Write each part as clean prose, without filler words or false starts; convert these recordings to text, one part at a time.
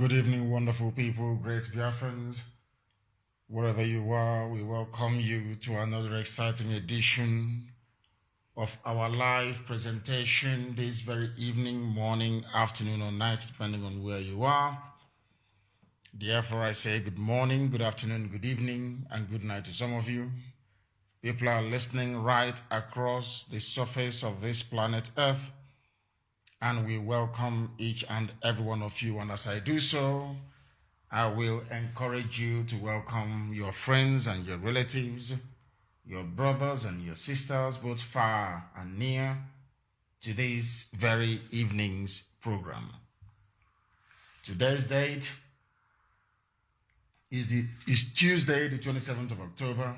Good evening, wonderful people, great Biafrans. Wherever you are, we welcome you to another exciting edition of our live presentation this very evening, morning, afternoon, or night, depending on where you are. Therefore, I say good morning, good afternoon, good evening, and good night to some of you. People are listening right across the surface of this planet Earth, and we welcome each and every one of you. And as I do so, I will encourage you to welcome your friends and your relatives, your brothers and your sisters, both far and near, to this very evening's program. Today's date is Tuesday, the 27th of October,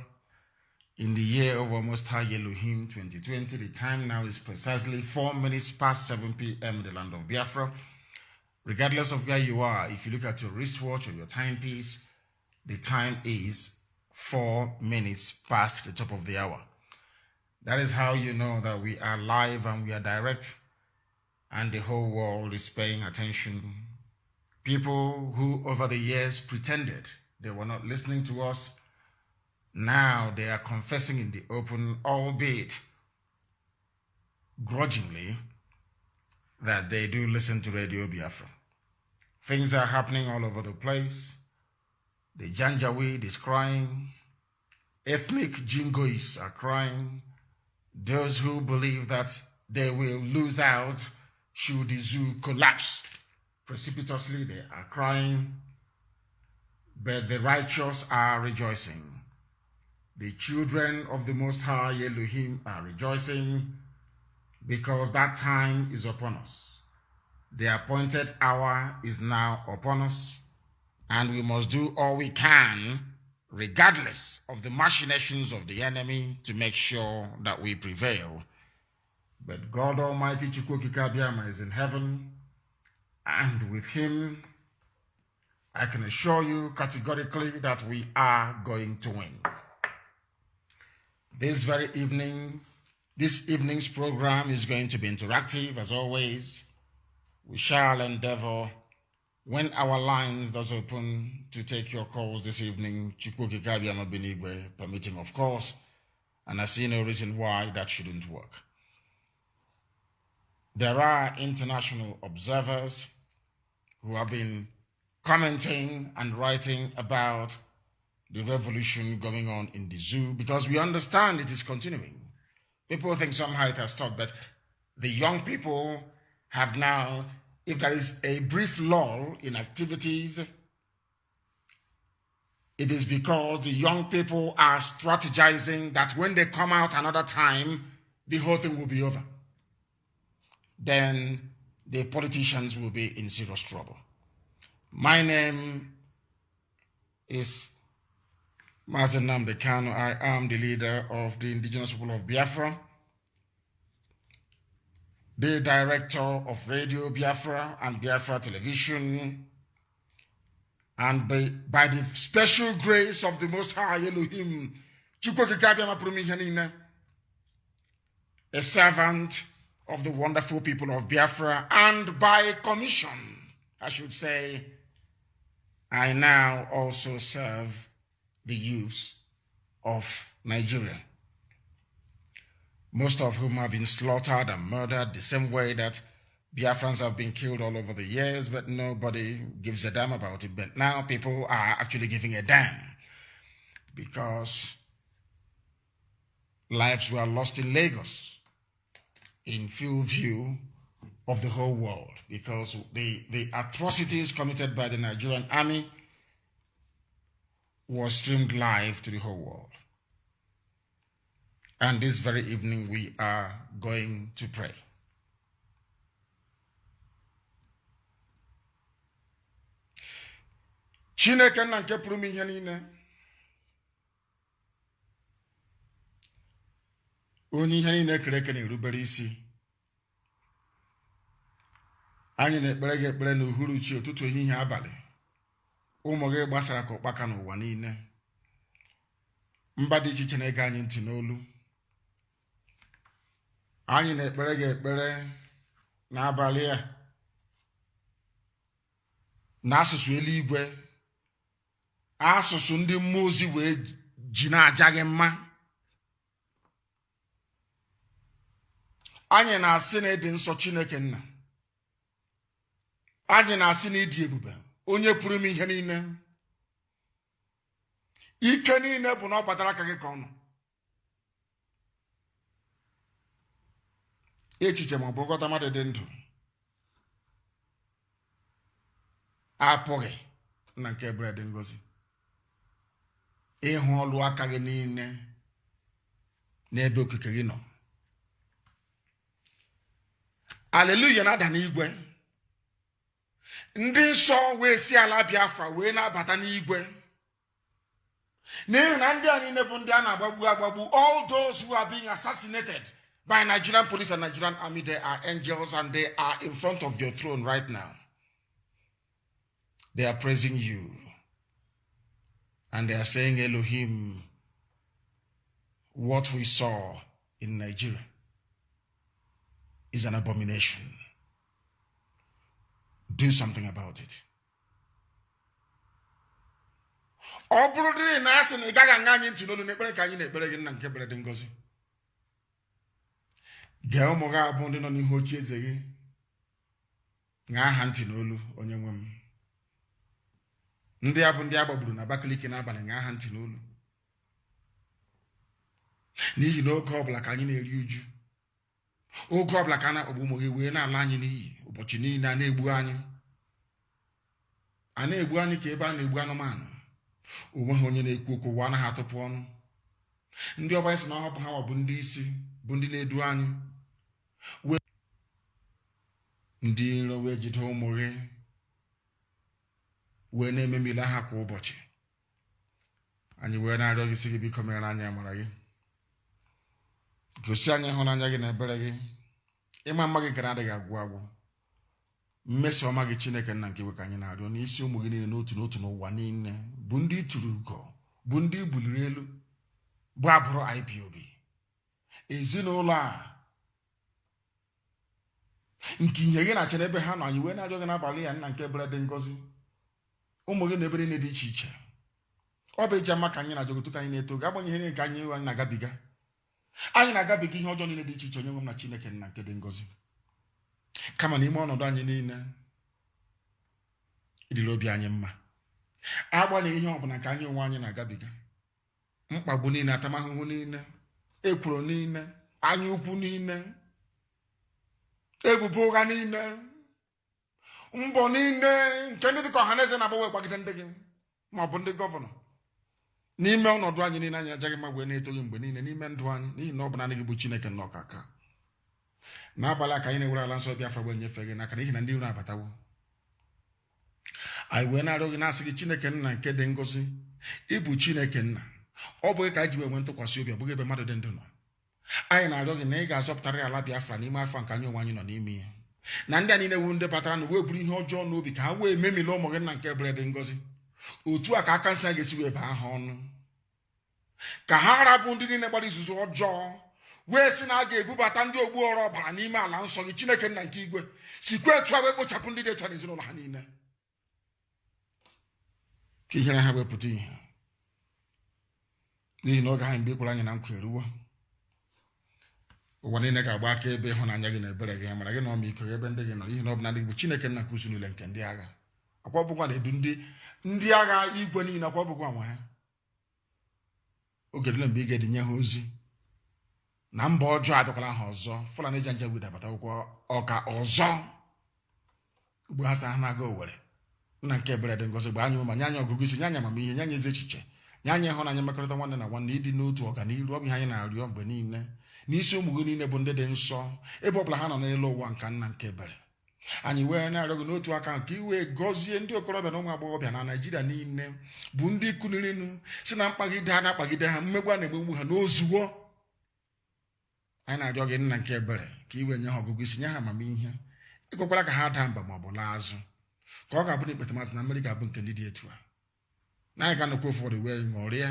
in the year of almost High Elohim 2020. The time now is precisely 4 minutes past 7 p.m. in the land of Biafra. Regardless of where you are, if you look at your wristwatch or your timepiece, the time is 4 minutes past the top of the hour. That is how you know that we are live and we are direct, and the whole world is paying attention. People who over the years pretended they were not listening to us, now they are confessing in the open, albeit grudgingly, that they do listen to Radio Biafra. Things are happening all over the place. The Janjaweed is crying. Ethnic jingoists are crying. Those who believe that they will lose out should the zoo collapse precipitously, they are crying. But the righteous are rejoicing. The children of the Most High Elohim are rejoicing because that time is upon us. The appointed hour is now upon us, and we must do all we can, regardless of the machinations of the enemy, to make sure that we prevail. But God Almighty Chukwokika is in heaven, and with him, I can assure you categorically that we are going to win. This evening's program is going to be interactive, as always. We shall endeavor, when our lines does open, to take your calls this evening, permitting, of course, and I see no reason why that shouldn't work. There are international observers who have been commenting and writing about the revolution going on in the zoo, because we understand it is continuing. People think somehow it has stopped, but the young people have now, if there is a brief lull in activities, it is because the young people are strategizing that when they come out another time, the whole thing will be over. Then the politicians will be in serious trouble. My name is Mazi Nnamdi Kanu. I am the leader of the indigenous people of Biafra, the director of Radio Biafra and Biafra Television, and by the special grace of the Most High Elohim, a servant of the wonderful people of Biafra, and by commission, I should say, I now also serve the youths of Nigeria, most of whom have been slaughtered and murdered the same way that Biafrans have been killed all over the years, but nobody gives a damn about it. But now people are actually giving a damn, because lives were lost in Lagos in full view of the whole world, because the atrocities committed by the Nigerian army was streamed live to the whole world. And this very evening we are going to pray. Chineke na nke pụrụ m ihe niile, onye ihe niile kere eke na-erubere isi. Anyị na-ekpere gị ekpere n'uhuruchi, ụtụtụ, ehihie, abalị. Ụmụ gị gbasara ka ụkpaka n'ụwa niile. Mba dị iche iche na-ege anyị ntị n'olu. Anyị na-ekpere gị ekpere n'abalị a na asụsụ eluigwe, asụsụ ndị mmụọ ozi wee ji na-aja gị mma. Anyị na-asị na ịdị nsọ Chineke nna, anyị na-asị na ịdị ebube, onye pụrụ ime ihe niile. Ike niile bụ na ọ batara aka gị ka ọnụ. Echiche ma ọ bụ nghọta mmadụ dị ndụ apụghị na nke ebere dị ngọzi ịhụ ọlụ aka gị niile n'ebe okike gị nọ. Aleluya na-ada n'igwe. Ndị nsọ wee si ala Biafra wee na-abata n'igwe. N'ihi na ndị a niile bụ ndị a na-agbagbu. All those who are being assassinated by Nigerian police and Nigerian army, they are angels and they are in front of your throne right now. They are praising you. And they are saying, Elohim, what we saw in Nigeria is an abomination. Do something about it. Ọ bụrụ dị na asị na ị gaghị aṅa anyị ntị n'olu n'ekpere ka anyị na-ekpere gị nna nke ebere dị ngọzi. Gee ụmụ gị abụ ndị nọ n'ihu oche eze gị ṅaa ha ntị n'olu, onye nwe m. Ndị a bụ ndị a gbagburu na Abakaliki n'abalị, ṅaa ha ntị n'olu. N'ihi na oge ọbụla ka anyị na-eri uju, oge ọbụla ka a na-akpagbu ụmụ gị wee na-ala anyị n'iyi, ụbọchị niile a na-egbu anyị. A na-egbu anyị ka ebe a na-egbu anụmanụ. Onweghị onye na-ekwu okwu, ụwa anaghị atụpụ ọnụ. Ndị ọba isi na ọhapụ ha bụ ndị isi, bụ ndị na-edu anyị. Ndị iro wee jide ụmụ gị wee na-ememile ha kwa ụbọchị. Anyị wee na-arịọ gị sị gị biko mere anyị amara gị, gosi anyị ịhụnanya gị na ebere gị. Ịma mma gị gara adịghị agwụ agwụ. Mmeso ọma gị Chineke nna nke iwe ka anyị na-arịọ n'isi ụmụ gị niile n'otu n'otu n'ụwa niile, bụ ndị tụrụ ugo, bụ ndị buliri elu, bụ abụrụ IPOB. Ezinụlọ a nke ihe gị na-acha n'ebe ha nọ, anyị wee na-arịọ gị n'abalị ya nna nke ebere dị ngọzi. Ụmụ gị na ebe niile dị iche iche, ọ bụ ịja mma ka anyị na-ajọ ka anyị na-eto gị, agbanyeghị ihe nke anyị na-agabiga. Anyị na-agabiga ihe ọjọọ niile dị iche iche, onye nwe m na Chineke nna nke dị ngọzi. Kama n'ime ọnọdụ anyị niile, ịdịrị obi anyị mma. Agbanyeghị ihe ọbụla nke anyị onwe anyị na-agabiga, mkpagbu niile, atamahụhụ niile, ekworo niile, anya ukwu niile, ebubo ụgha niile, mbọ niile nke ndị dịka ọhaneze na-agbanwe gbagide ndị gị ma ọ bụ ndị gọvanọ. N'ime ọnọdụ anyị niile, anyị ajaghị mma wee na-eto gị mgbe niile n'ime ndụ anyị, n'ihi na ọ bụ naanị gị bụ Chineke nọ ọkaka. N'abalị a ka anyị na-ewere ala nsọ Biafra wee nyefee gị n'aka, n'ihi na ndị iro abatawo. Anyị wee na-arịọ gị na-asị gị Chineke nna nke dị ngọzi, ịbụ Chineke nna. Ọ bụghị ka anyị ji wee nwee ntụkwasị obi, ọ bụghị ebe mmadụ dị ndụ nọ. Anyị na-arịọ gị na ị ga-azọpụtara ala Biafra n'ime afọ nke anyị onwe anyị nọ n'ime ya. Na ndị a niile wu ndị batara na wee buru ihe ọjọọ n'obi, ka ha wee memile ụmụ gị nna nke ebere dị ngọzi. Otu a ka aka nsị a ga-esi wee baa ha ọnụ, ka ha rapụ ndị niile gbara izuzu ọjọọ, wee sị na a ga-ebubata ndị ogbu ọrụ ọbara n'ime ala nsọ gị Chineke nna nke igwe. Sikwa etu a wee kpochapụ ndị dị etu a n'ezinụlọ ha niile, ka ihere ha wepụta ihe. N'ihi na oge ha mgbe ikwere anyị na nkwa eruwo. Ụwa niile ga-agba aka ebe ịhụnanya gị na ebere gị, mara gị na ọmịiko gị ebe ndị gị nọ, n'ihi na ọ bụ na ndị bụ Chineke nna nke usu niile nke ndị agha. Akwa ọbụkwa na-edu ndị agha igwe niile, akwa ọbụkwa nwa ha. Oge dịle mgbe ị ga-edinye ha ozi na mba ọjọọ abịakwala ha ọzọ. Fulani Janjaweed abata akwụkwọ ọka ọzọ. Ugbu ha sa ha na-aga Owerri. Nna nke ebere dị ngọzi, gba anyị ụma, nye anyị ọgụgụ isi, nye anyị amamihe, nye anyị ezi echiche, nye anyị ịhụnanya, mmekọrịta nwanne na nwanne, ịdị n'otu ọganiru. Ọ bụ ihe anyị na-arịọ mgbe niile n'isi ụmụ gị niile bụ ndị dị nsọ, ebe ọbụla ha nọ n'elu ụwa nke nna nke ebere. Anyị wee na-arịọ gị n'otu aka nke iwe gọzie ndị okorobịa na ụmụ agbọghọbịa na Naịjirịa niile, bụ ndị kunirinu si na mkpagide ha na-akpagide ha, mmegbu a na-emegbu ha n'ozuwo. Anyị na-arịọ gị nna nke ebere ka iwe nye ha ọgụgụ isi, nye ha amamihe, ịkwekwara ka ha daa mba ma ọ bụ laa azụ, ka ọ ga-abụ na ikpete mazị na mmeri ga-abụ nke ndị dị etu a. Na anyị ga-anọkwa ụfọdụ wee ṅụrịa,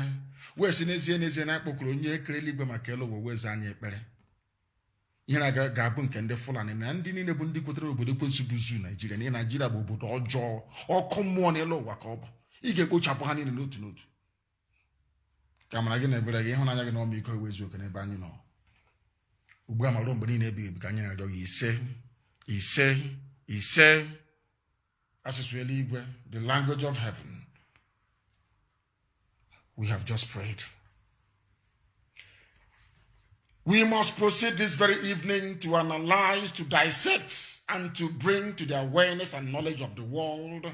wee si n'ezie n'ezie na akpọkụrụ onye ekere eluigwe maka elu ụwa wee zaa anyị ekpere. Yena ga-abụ nke ndị Fulani na ndị niile bụ ndị kwetere obodo kwensu bụ zu Nigeria na Nigeria bụ obodo ọjọọ ọkụ mmụọ n'elu ụwa ka ọ bụ ị ga-ekpochapụ ha niile n'otu n'otu ka mara gị na ebere gị ịhụnanya gị na ọmịiko iwe eziokwu n'ebe anyị nọ ugbu a ma ruo mgbe niile ebighị ebi ka anyị na-arịọ gị ise asụsụ eluigwe, the language of heaven. We have just prayed. We must proceed this very evening to analyze, to dissect, and to bring to the awareness and knowledge of the world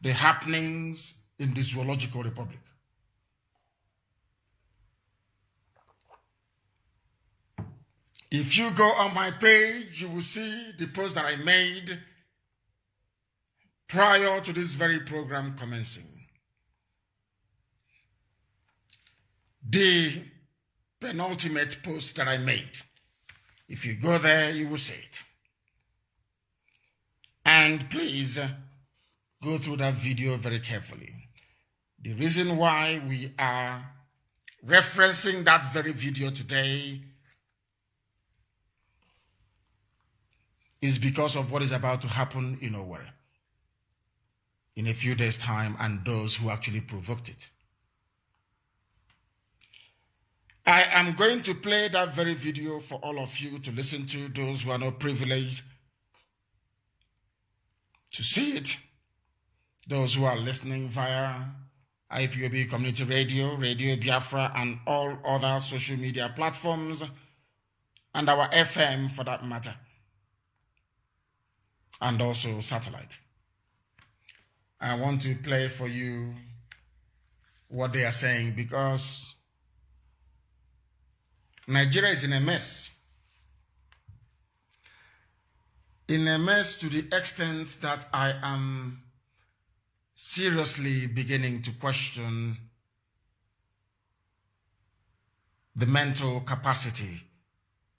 the happenings in the Zoological Republic. If you go on my page, you will see the post that I made prior to this very program commencing. The penultimate post that I made. If you go there, you will see it. And please go through that video very carefully. The reason why we are referencing that very video today is because of what is about to happen in Owerri in a few days' time and those who actually provoked it. I am going to play that very video for all of you to listen to, those who are not privileged to see it, those who are listening via IPOB Community Radio, Radio Biafra, and all other social media platforms, and our FM for that matter, and also satellite. I want to play for you what they are saying because Nigeria is in a mess. In a mess to the extent that I am seriously beginning to question the mental capacity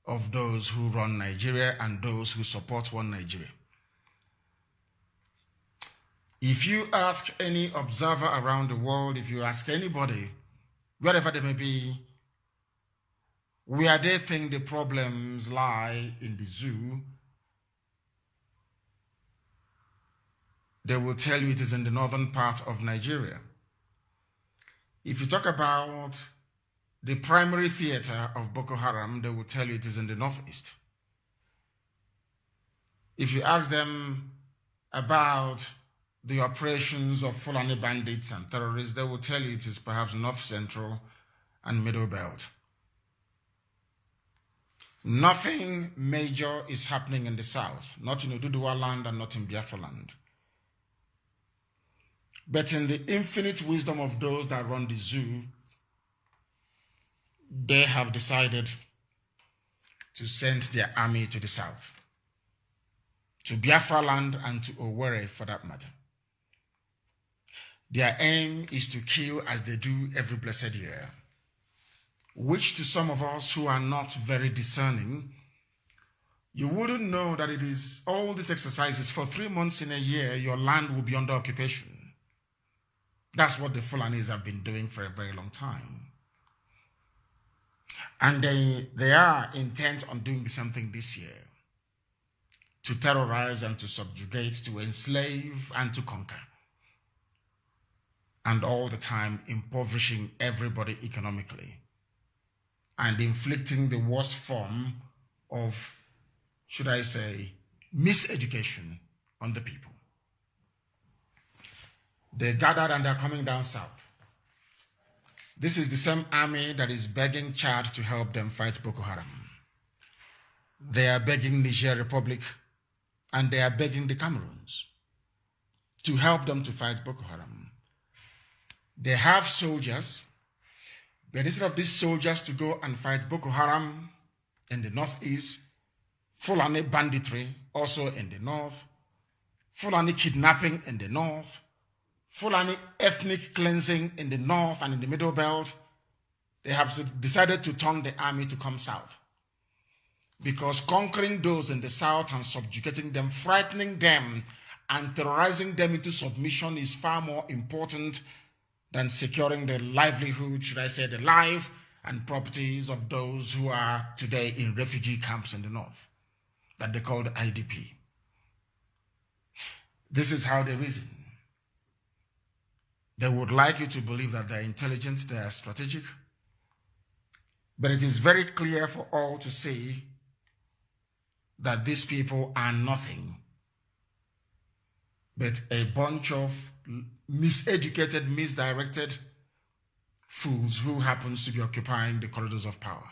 of those who run Nigeria and those who support one Nigeria. If you ask any observer around the world, if you ask anybody, wherever they may be, where they think the problems lie in the zoo, they will tell you it is in the northern part of Nigeria. If you talk about the primary theater of Boko Haram, they will tell you it is in the northeast. If you ask them about the operations of Fulani bandits and terrorists, they will tell you it is perhaps north central and middle belt. Nothing major is happening in the south, not in Oduduwa land and not in Biafra land. But in the infinite wisdom of those that run the zoo, they have decided to send their army to the south, to Biafra land and to Owerri for that matter. Their aim is to kill as they do every blessed year, which to some of us who are not very discerning, you wouldn't know that it is all these exercises for 3 months in a year, your land will be under occupation. That's what the Fulanis have been doing for a very long time. And they are intent on doing the same thing this year, to terrorize and to subjugate, to enslave and to conquer. And all the time impoverishing everybody economically and inflicting the worst form of, should I say, miseducation on the people. They gathered and they're coming down south. This is the same army that is begging Chad to help them fight Boko Haram. They are begging Niger Republic and they are begging the Cameroons to help them to fight Boko Haram. They have soldiers, but instead of these soldiers to go and fight Boko Haram in the northeast, Fulani banditry also in the north, Fulani kidnapping in the north, Fulani ethnic cleansing in the north and in the middle belt, they have decided to turn the army to come south. Because conquering those in the south and subjugating them, frightening them and terrorizing them into submission is far more important than securing the livelihood, should I say, the life and properties of those who are today in refugee camps in the north that they call the IDP. This is how they reason. They would like you to believe that they're intelligent, they are strategic, but it is very clear for all to see that these people are nothing but a bunch of miseducated, misdirected fools who happens to be occupying the corridors of power.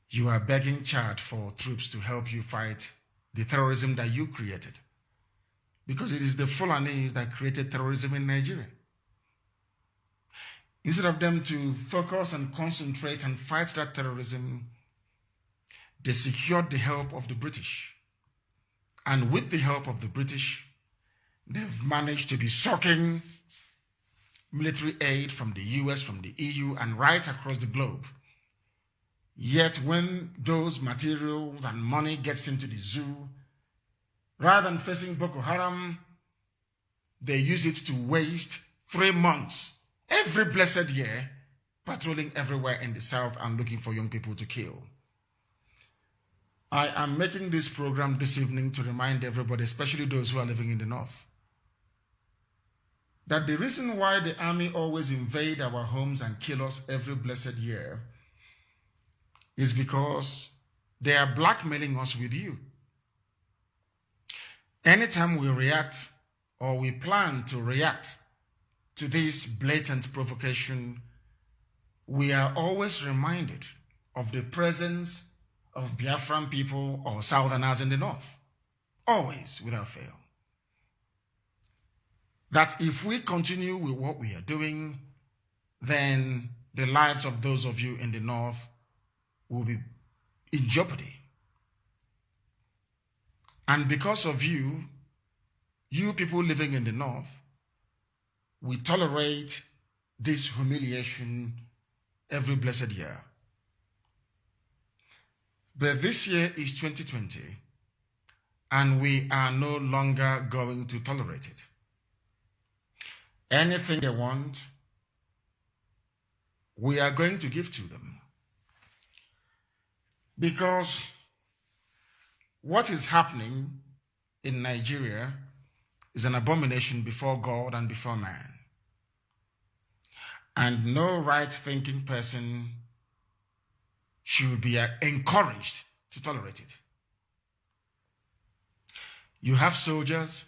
You are begging Chad for troops to help you fight the terrorism that you created, because it is the Fulanis that created terrorism in Nigeria. Instead of them to focus and concentrate and fight that terrorism, they secured the help of the British. And with the help of the British, they've managed to be sucking military aid from the US, from the EU, and right across the globe. Yet when those materials and money gets into the zoo, rather than facing Boko Haram, they use it to waste 3 months every blessed year patrolling everywhere in the south and looking for young people to kill. I am making this program this evening to remind everybody, especially those who are living in the north, that the reason why the army always invade our homes and kill us every blessed year is because they are blackmailing us with you. Anytime we react or we plan to react to this blatant provocation, we are always reminded of the presence of Biafran people or Southerners in the north. Always, without fail. That if we continue with what we are doing, then the lives of those of you in the north will be in jeopardy. And because of you people living in the north, we tolerate this humiliation every blessed year. But this year is 2020, and we are no longer going to tolerate it. Anything they want, we are going to give to them. Because what is happening in Nigeria is an abomination before God and before man. And no right-thinking person should be encouraged to tolerate it. You have soldiers,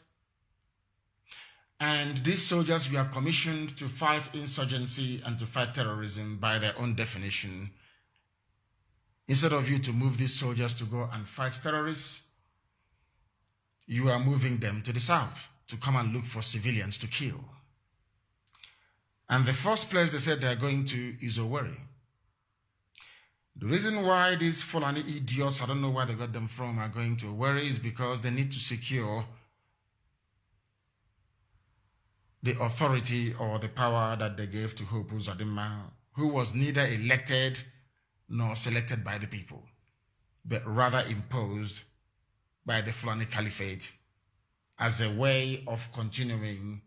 and these soldiers were commissioned to fight insurgency and to fight terrorism by their own definition. Instead of you to move these soldiers to go and fight terrorists, you are moving them to the south to come and look for civilians to kill. And the first place they said they are going to is Owerri. The reason why these Fulani idiots, I don't know where they got them from, are going to Owerri is because they need to secure the authority or the power that they gave to Hope Uzodinma, who was neither elected nor selected by the people, but rather imposed by the Fulani Caliphate as a way of continuing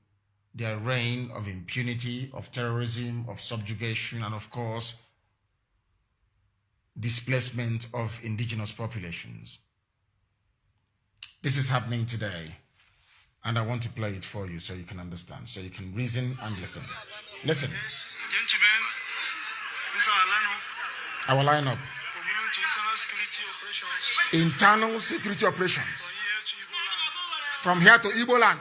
their reign of impunity, of terrorism, of subjugation, and of course, displacement of indigenous populations. This is happening today, and I want to play it for you so you can understand, so you can reason and listen. Listen. Gentlemen, this is our lineup. For moving to internal security operations. Internal security operations. From here to Igbo land. From here to Igbo land.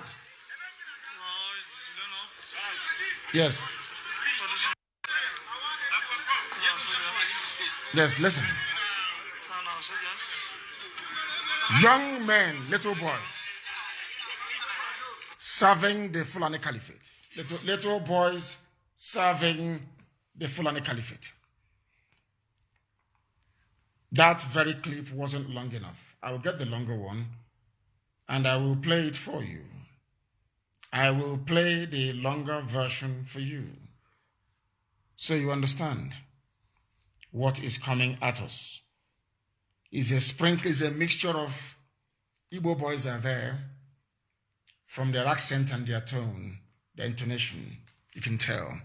Yes. Yes, listen. Young men, little boys, serving the Fulani Caliphate. Little boys serving the Fulani Caliphate. That very clip wasn't long enough. I will get the longer one and I will play it for you. I will play the longer version for you so you understand what is coming at us. Is a mixture of Igbo boys are there. From their accent and their tone, their intonation, you can tell.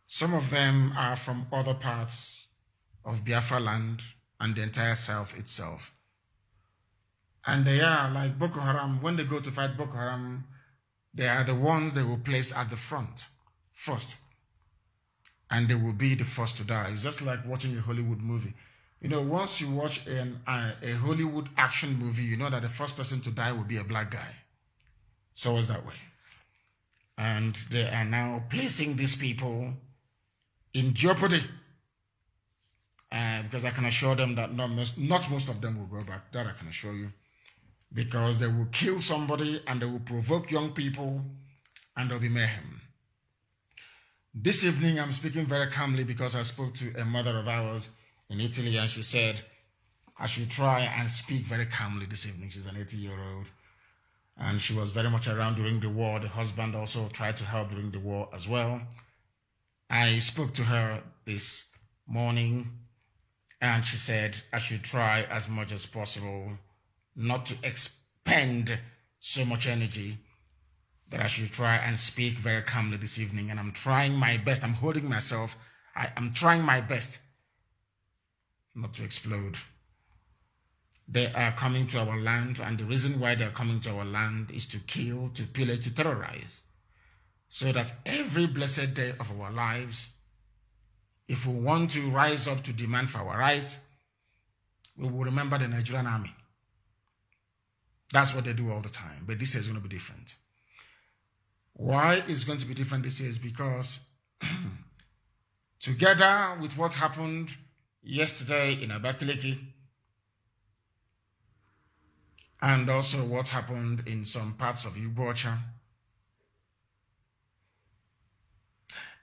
Some of them are from other parts of Biafra land and the entire south itself. And they are like Boko Haram. When they go to fight Boko Haram, they are the ones they will place at the front first. And they will be the first to die. It's just like watching a Hollywood movie. You know, once you watch a Hollywood action movie, you know that the first person to die will be a black guy. So it's that way. And they are now placing these people in jeopardy. Because I can assure them that not most of them will go back. That I can assure you. Because they will kill somebody and they will provoke young people and there'll be mayhem. This evening, I'm speaking very calmly because I spoke to a mother of ours in Italy and she said I should try and speak very calmly this evening. She's an 80-year-old and she was very much around during the war. The husband also tried to help during the war as well. I spoke to her this morning and she said I should try as much as possible not to expend so much energy, that I should try and speak very calmly this evening. And I'm trying my best. I'm holding myself. I'm trying my best not to explode. They are coming to our land, and the reason why they're coming to our land is to kill, to pillage, to terrorize. So that every blessed day of our lives, if we want to rise up to demand for our rights, we will remember the Nigerian army. That's what they do all the time. But this year is going to be different. Why it's going to be different this year is because together with what happened yesterday in Abakaliki and also what happened in some parts of Ugbocha,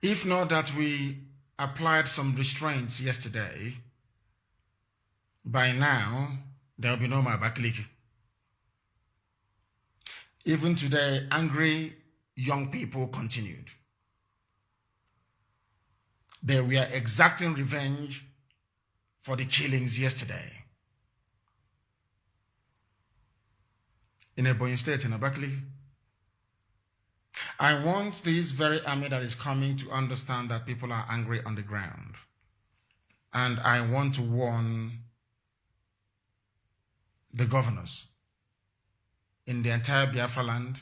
if not that we applied some restraints yesterday, by now there will be no more Abakaliki. Even today, angry young people continued. They were exacting revenge for the killings yesterday. In Ebonyi State, in Abakaliki. I want this very army that is coming to understand that people are angry on the ground. And I want to warn the governors in the entire Biafra land,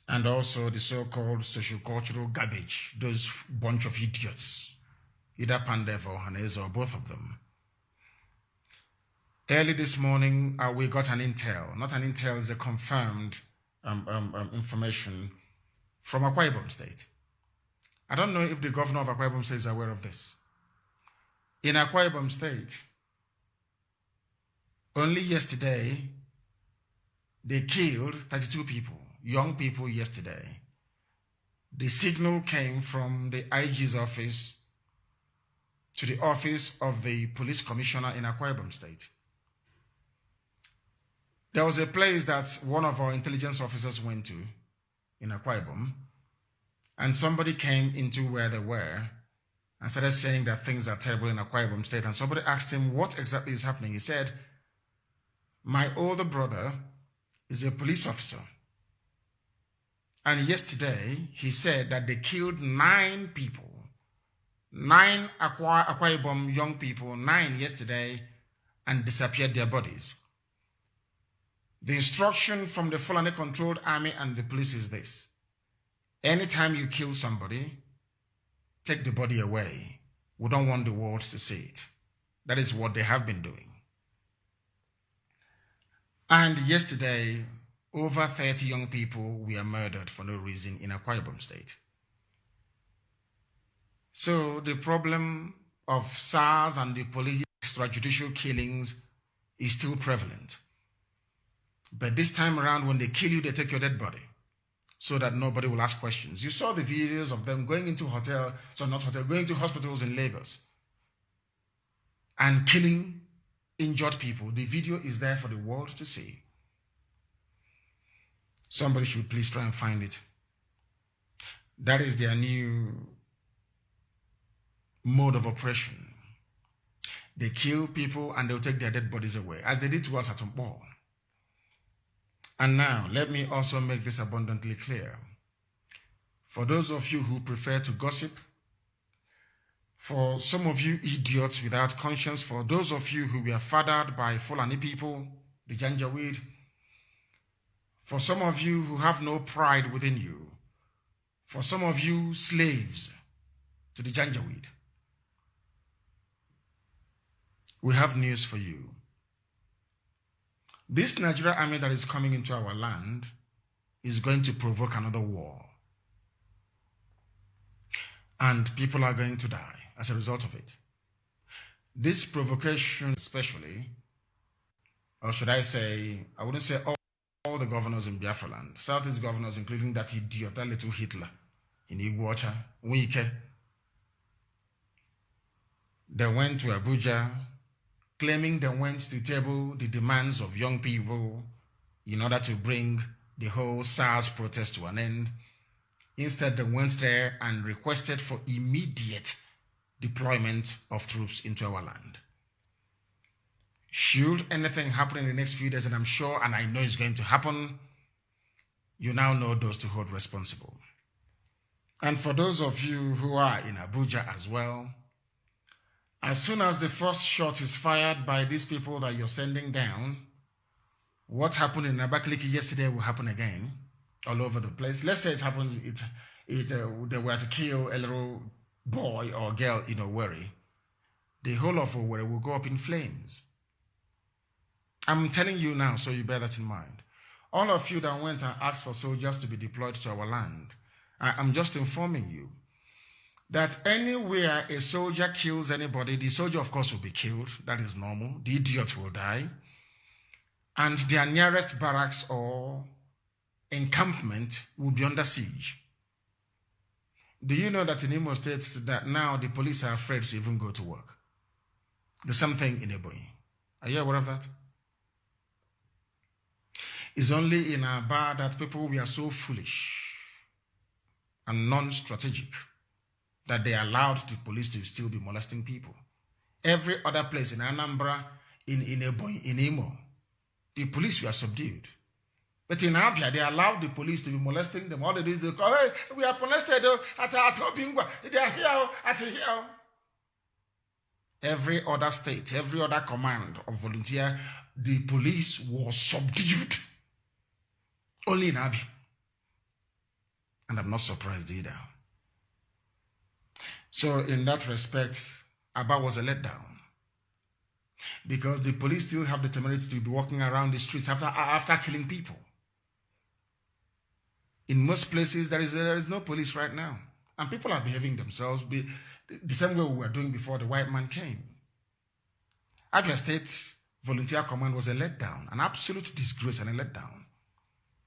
and also the so-called socio-cultural garbage, those bunch of idiots, either Pandef or Hanese or both of them. Early this morning, we got an intel. Not an intel, it's a confirmed information from Akwa Ibom State. I don't know if the governor of Akwa Ibom State is aware of this. In Akwa Ibom State, only yesterday, they killed 32 people. Young people yesterday. The signal came from the IG's office to the office of the police commissioner in Akwa Ibom State. There was a place that one of our intelligence officers went to in Akwa Ibom, and somebody came into where they were and started saying that things are terrible in Akwa Ibom State, and somebody asked him what exactly is happening. He said, my older brother is a police officer. And yesterday, he said that they killed 9 people. 9 Akwa Ibom young people, 9 yesterday, and disappeared their bodies. The instruction from the Fulani-controlled army and the police is this. Anytime you kill somebody, take the body away. We don't want the world to see it. That is what they have been doing. And yesterday, over 30 young people were murdered for no reason in Akwa Ibom State. So the problem of SARS and the police extrajudicial killings is still prevalent. But this time around, when they kill you, they take your dead body so that nobody will ask questions. You saw the videos of them going into going to hospitals in Lagos and killing injured people. The video is there for the world to see. Somebody should please try and find it. That is their new mode of oppression. They kill people and they'll take their dead bodies away, as they did to us at Umpo. And now, let me also make this abundantly clear. For those of you who prefer to gossip, for some of you idiots without conscience, for those of you who were fathered by Fulani people, the Janjaweed, for some of you who have no pride within you, for some of you slaves to the Janjaweed, we have news for you. This Nigerian army that is coming into our land is going to provoke another war. And people are going to die as a result of it. This provocation especially, or should I say, I wouldn't say all the governors in Biafra land, Southeast governors, including that idiot, that little Hitler in Iguacha, Wike. They went to Abuja, claiming they went to table the demands of young people in order to bring the whole SARS protest to an end. Instead, they went there and requested for immediate deployment of troops into our land. Should anything happen in the next few days, and I'm sure and I know it's going to happen, you now know those to hold responsible. And for those of you who are in Abuja as well, as soon as the first shot is fired by these people that you're sending down, what happened in Abakaliki yesterday will happen again all over the place. Let's say it happens, they were to kill a little boy or girl in Owerri. The whole of Owerri will go up in flames. I'm telling you now, so you bear that in mind. All of you that went and asked for soldiers to be deployed to our land, I'm just informing you that anywhere a soldier kills anybody, the soldier, of course, will be killed. That is normal. The idiot will die. And their nearest barracks or encampment will be under siege. Do you know that in Imo State that now the police are afraid to even go to work? The same thing in Ebonyi. Are you aware of that? It's only in Aba that people were so foolish and non-strategic that they allowed the police to still be molesting people. Every other place in Anambra, in Ebonyi, in Imo, the police were subdued. But in Abia, they allowed the police to be molesting them. All they do is they call, hey, we are molested at Obingwa. They are here at here. Every other state, every other command of volunteer, the police was subdued. Only in Abia. And I'm not surprised either. So in that respect, Aba was a letdown. Because the police still have the temerity to be walking around the streets after killing people. In most places, there is no police right now. And people are behaving themselves the same way we were doing before the white man came. Abia State Volunteer Command was a letdown, an absolute disgrace and a letdown.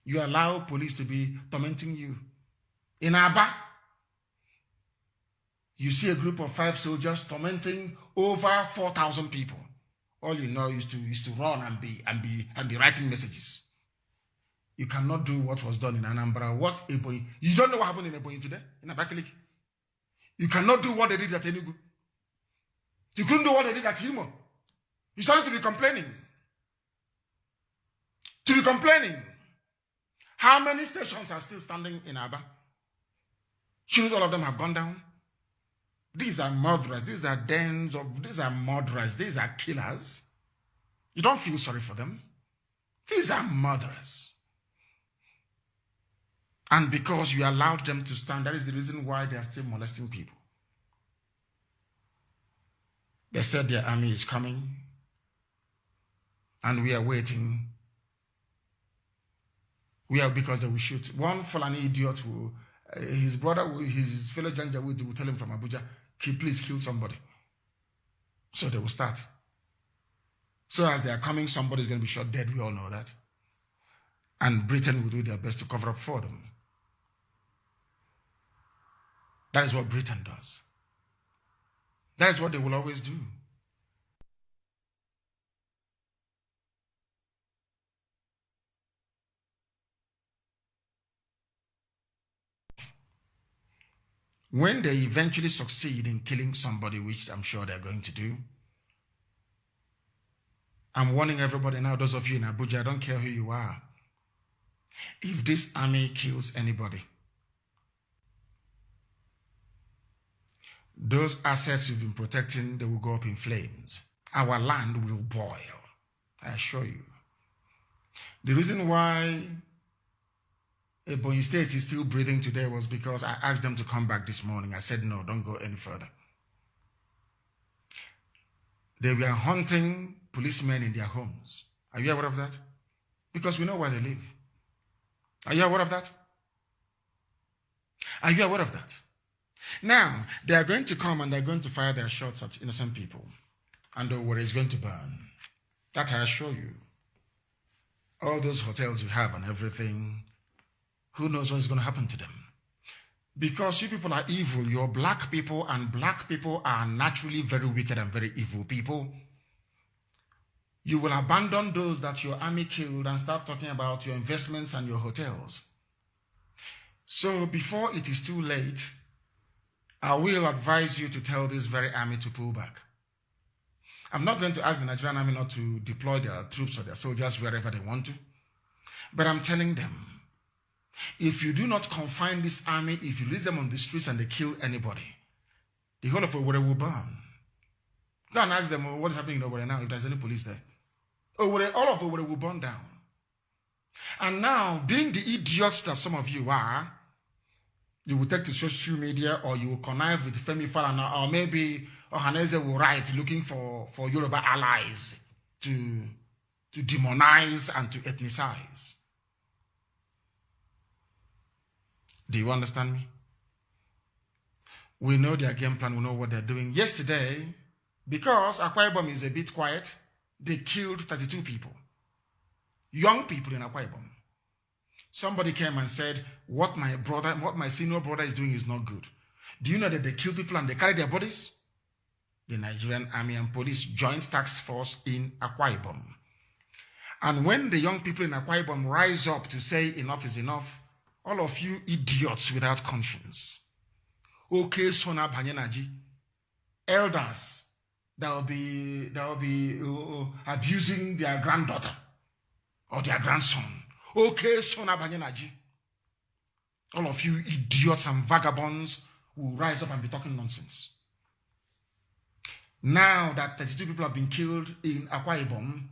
You allow police to be tormenting you. In Aba, you see a group of 5 soldiers tormenting over 4,000 people. All you know is to run and be writing messages. You cannot do what was done in Anambra. What Ebonyi? You don't know what happened in Ebonyi today, in Abakaliki. You cannot do what they did at Enugu. You couldn't do what they did at Imo. You started to be complaining. How many stations are still standing in Aba? Shouldn't all of them have gone down? These are murderers. These are these are murderers. These are killers. You don't feel sorry for them. These are murderers. And because you allowed them to stand, that is the reason why they are still molesting people. They said their army is coming. And we are waiting. Because they will shoot. One Fulani idiot will, his brother, his fellow Janjaweed will tell him from Abuja, please kill somebody. So they will start. So as they are coming, somebody is going to be shot dead. We all know that. And Britain will do their best to cover up for them. That is what Britain does. That is what they will always do. When they eventually succeed in killing somebody, which I'm sure they're going to do, I'm warning everybody now, those of you in Abuja, I don't care who you are. If this army kills anybody, those assets you've been protecting, they will go up in flames. Our land will boil, I assure you. The reason why Ebonyi State is still breathing today was because I asked them to come back this morning. I said, no, don't go any further. They were hunting policemen in their homes. Are you aware of that? Because we know where they live. Are you aware of that? Are you aware of that? Now, they are going to come and they're going to fire their shots at innocent people. And the war is going to burn. That I assure you. All those hotels you have and everything, who knows what's going to happen to them? Because you people are evil. You're black people, and black people are naturally very wicked and very evil people. You will abandon those that your army killed and start talking about your investments and your hotels. So before it is too late, I will advise you to tell this very army to pull back. I'm not going to ask the Nigerian army not to deploy their troops or their soldiers wherever they want to. But I'm telling them, if you do not confine this army, if you release them on the streets and they kill anybody, the whole of Owerri will burn. Go and ask them, oh, what is happening in Owerri now if there's any police there? Owerri, all of Owerri will burn down. And now, being the idiots that some of you are, you will take to social media or you will connive with Femi Falana, or maybe Ohaneze will write looking for Yoruba allies to demonize and to ethnicize. Do you understand me? We know their game plan, we know what they're doing. Yesterday, because Akwa Ibom is a bit quiet, they killed 32 people. Young people in Akwa Ibom. Somebody came and said, what my senior brother is doing is not good. Do you know that they kill people and they carry their bodies? The Nigerian Army and Police Joint Task Force in Akwa Ibom. And when the young people in Akwa Ibom rise up to say enough is enough, all of you idiots without conscience, okay, Sona Banyenaji, elders that will be abusing their granddaughter or their grandson, okay, Sona Banyenaji, all of you idiots and vagabonds will rise up and be talking nonsense. Now that 32 people have been killed in Akwa Ibom,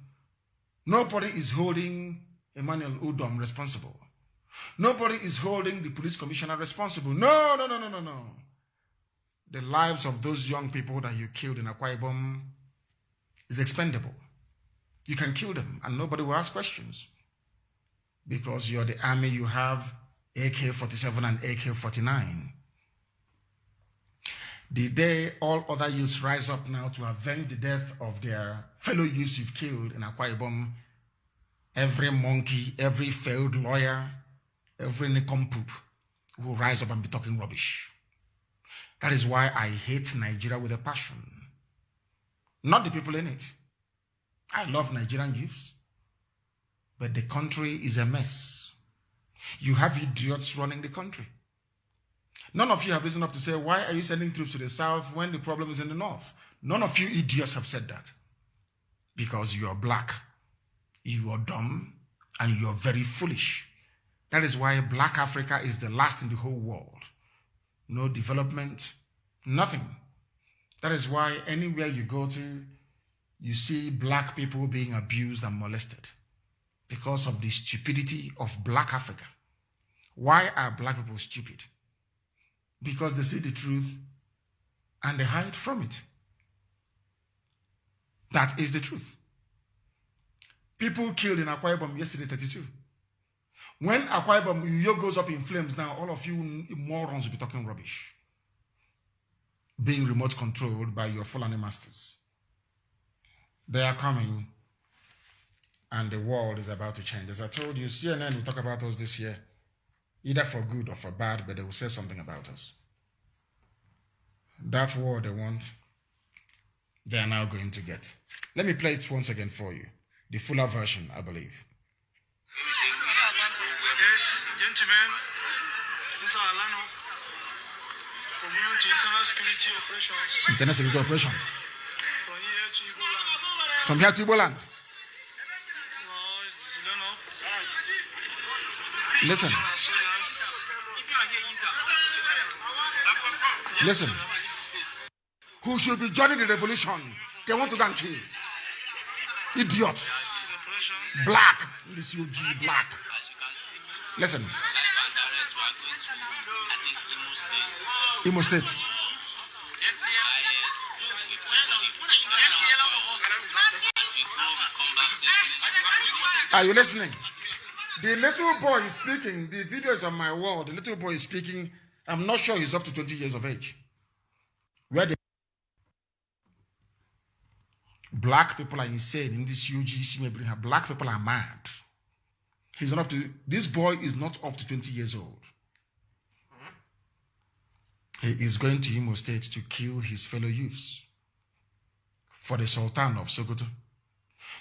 nobody is holding Emmanuel Udom responsible. Nobody is holding the police commissioner responsible. No. The lives of those young people that you killed in Akwa Ibom is expendable. You can kill them and nobody will ask questions. Because you're the army, you have AK-47 and AK-49. The day all other youths rise up now to avenge the death of their fellow youths you've killed in Akwa Ibom, every monkey, every failed lawyer, every nincompoop will rise up and be talking rubbish. That is why I hate Nigeria with a passion. Not the people in it. I love Nigerian youths. But the country is a mess. You have idiots running the country. None of you have risen up to say, why are you sending troops to the south when the problem is in the north? None of you idiots have said that. Because you are black, you are dumb, and you are very foolish. That is why black Africa is the last in the whole world. No development, nothing. That is why anywhere you go to, you see black people being abused and molested. Because of the stupidity of black Africa. Why are black people stupid? Because they see the truth and they hide from it. That is the truth. People killed in Akwa Ibom yesterday, 32. When Akwa Ibom Uyo goes up in flames now, all of you morons will be talking rubbish. Being remote controlled by your Fulani masters. They are coming and the world is about to change. As I told you, CNN will talk about us this year. Either for good or for bad, but they will say something about us. That war they want, they are now going to get. Let me play it once again for you. The fuller version, I believe. Yes, gentlemen, this is Alano from International Security Operations. International Security Operations. From here to Igbo land. From here to Igbo land. Listen. Listen. who should be joining the revolution. They want to go and kill. Idiots. Black. This UG black. Listen. Imo State. Are you listening? The little boy is speaking. The video is on my wall. The little boy is speaking. I'm not sure he's up to 20 years of age. Where the black people are insane in this UGC. Black people are mad. He's not up to. This boy is not up to 20 years old. He is going to Imo State to kill his fellow youths for the Sultan of Sokoto,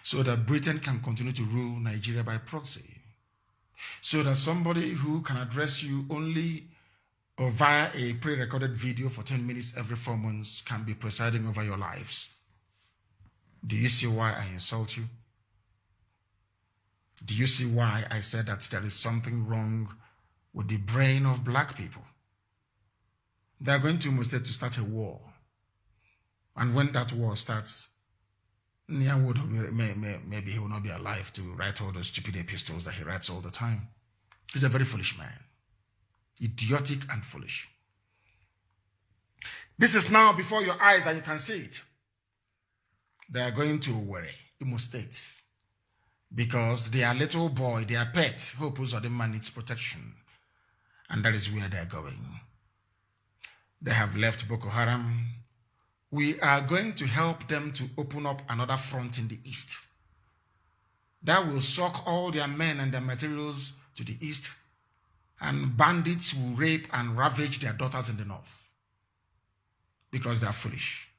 so that Britain can continue to rule Nigeria by proxy, so that somebody who can address you only or via a pre-recorded video for 10 minutes every 4 months can be presiding over your lives. Do you see why I insult you? Do you see why I said that there is something wrong with the brain of black people? They are going to Imo State to start a war. And when that war starts, maybe he will not be alive to write all those stupid epistles that he writes all the time. He's a very foolish man. Idiotic and foolish. This is now before your eyes and you can see it. They are going to Owerri, Imo State, because their little boy, their pet, Hope Uzodimma, needs protection. And that is where they are going. They have left Boko Haram. We are going to help them to open up another front in the east that will suck all their men and their materials to the east, and bandits will rape and ravage their daughters in the north because they are foolish.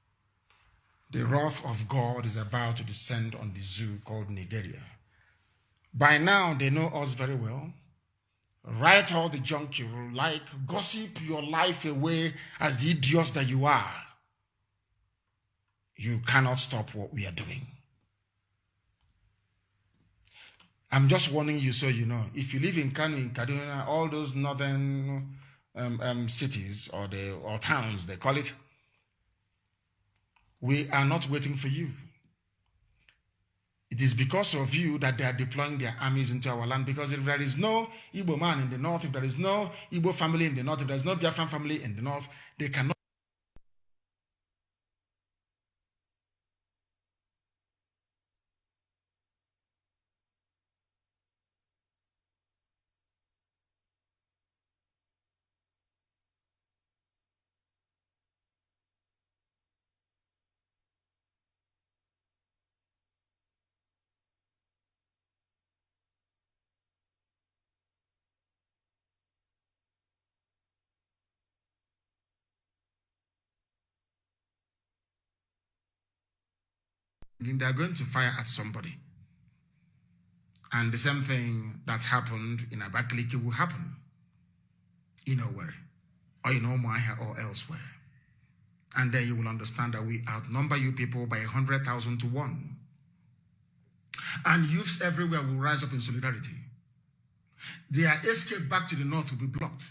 The wrath of God is about to descend on the zoo called Nigeria. By now, they know us very well. Write all the junk you like, gossip your life away as the idiots that you are. You cannot stop what we are doing. I'm just warning you so you know. If you live in Kanu, in Kaduna, all those northern cities or towns, they call it, we are not waiting for you. It is because of you that they are deploying their armies into our land, because if there is no Igbo man in the north, if there is no Igbo family in the north, if there is no Biafran family in the north, they cannot. They are going to fire at somebody. And the same thing that happened in Abakaliki will happen in Owerri or in Umuahia or elsewhere. And then you will understand that we outnumber you people by 100,000 to 1. And youths everywhere will rise up in solidarity. Their escape back to the north will be blocked.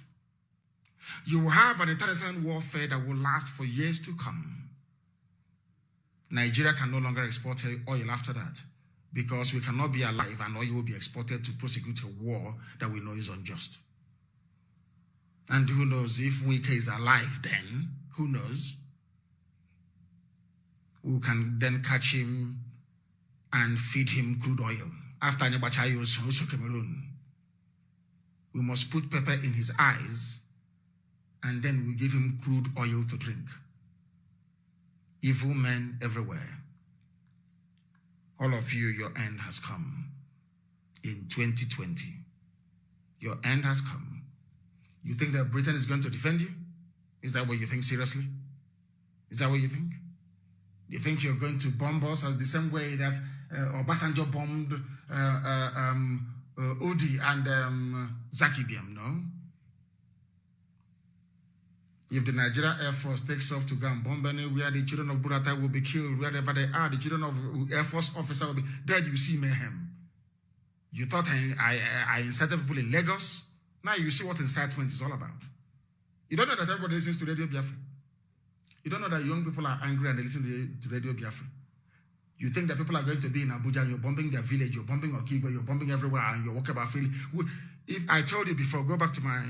You will have an internecine warfare that will last for years to come. Nigeria can no longer export oil after that, because we cannot be alive and oil will be exported to prosecute a war that we know is unjust. And who knows, if Wike is alive then, who knows? We can then catch him and feed him crude oil. After Nyabachayo also Cameroon, we must put pepper in his eyes and then we give him crude oil to drink. Evil men everywhere. All of you, your end has come. In 2020, your end has come. You think that Britain is going to defend you? Is that what you think seriously? Is that what you think? You think you're going to bomb us as the same way that Obasanjo bombed Odi and Zaki Biam, no? If the Nigeria Air Force takes off to go and bomb anywhere, the children of Burata will be killed wherever they are. The children of Air Force officers will be dead. You see mayhem. You thought I incited people in Lagos? Now you see what incitement is all about. You don't know that everybody listens to Radio Biafra. You don't know that young people are angry and they listen to Radio Biafra. You think that people are going to be in Abuja, you're bombing their village, you're bombing Okigwe, you're bombing everywhere, and you're walking about freely. If I told you before, go back to my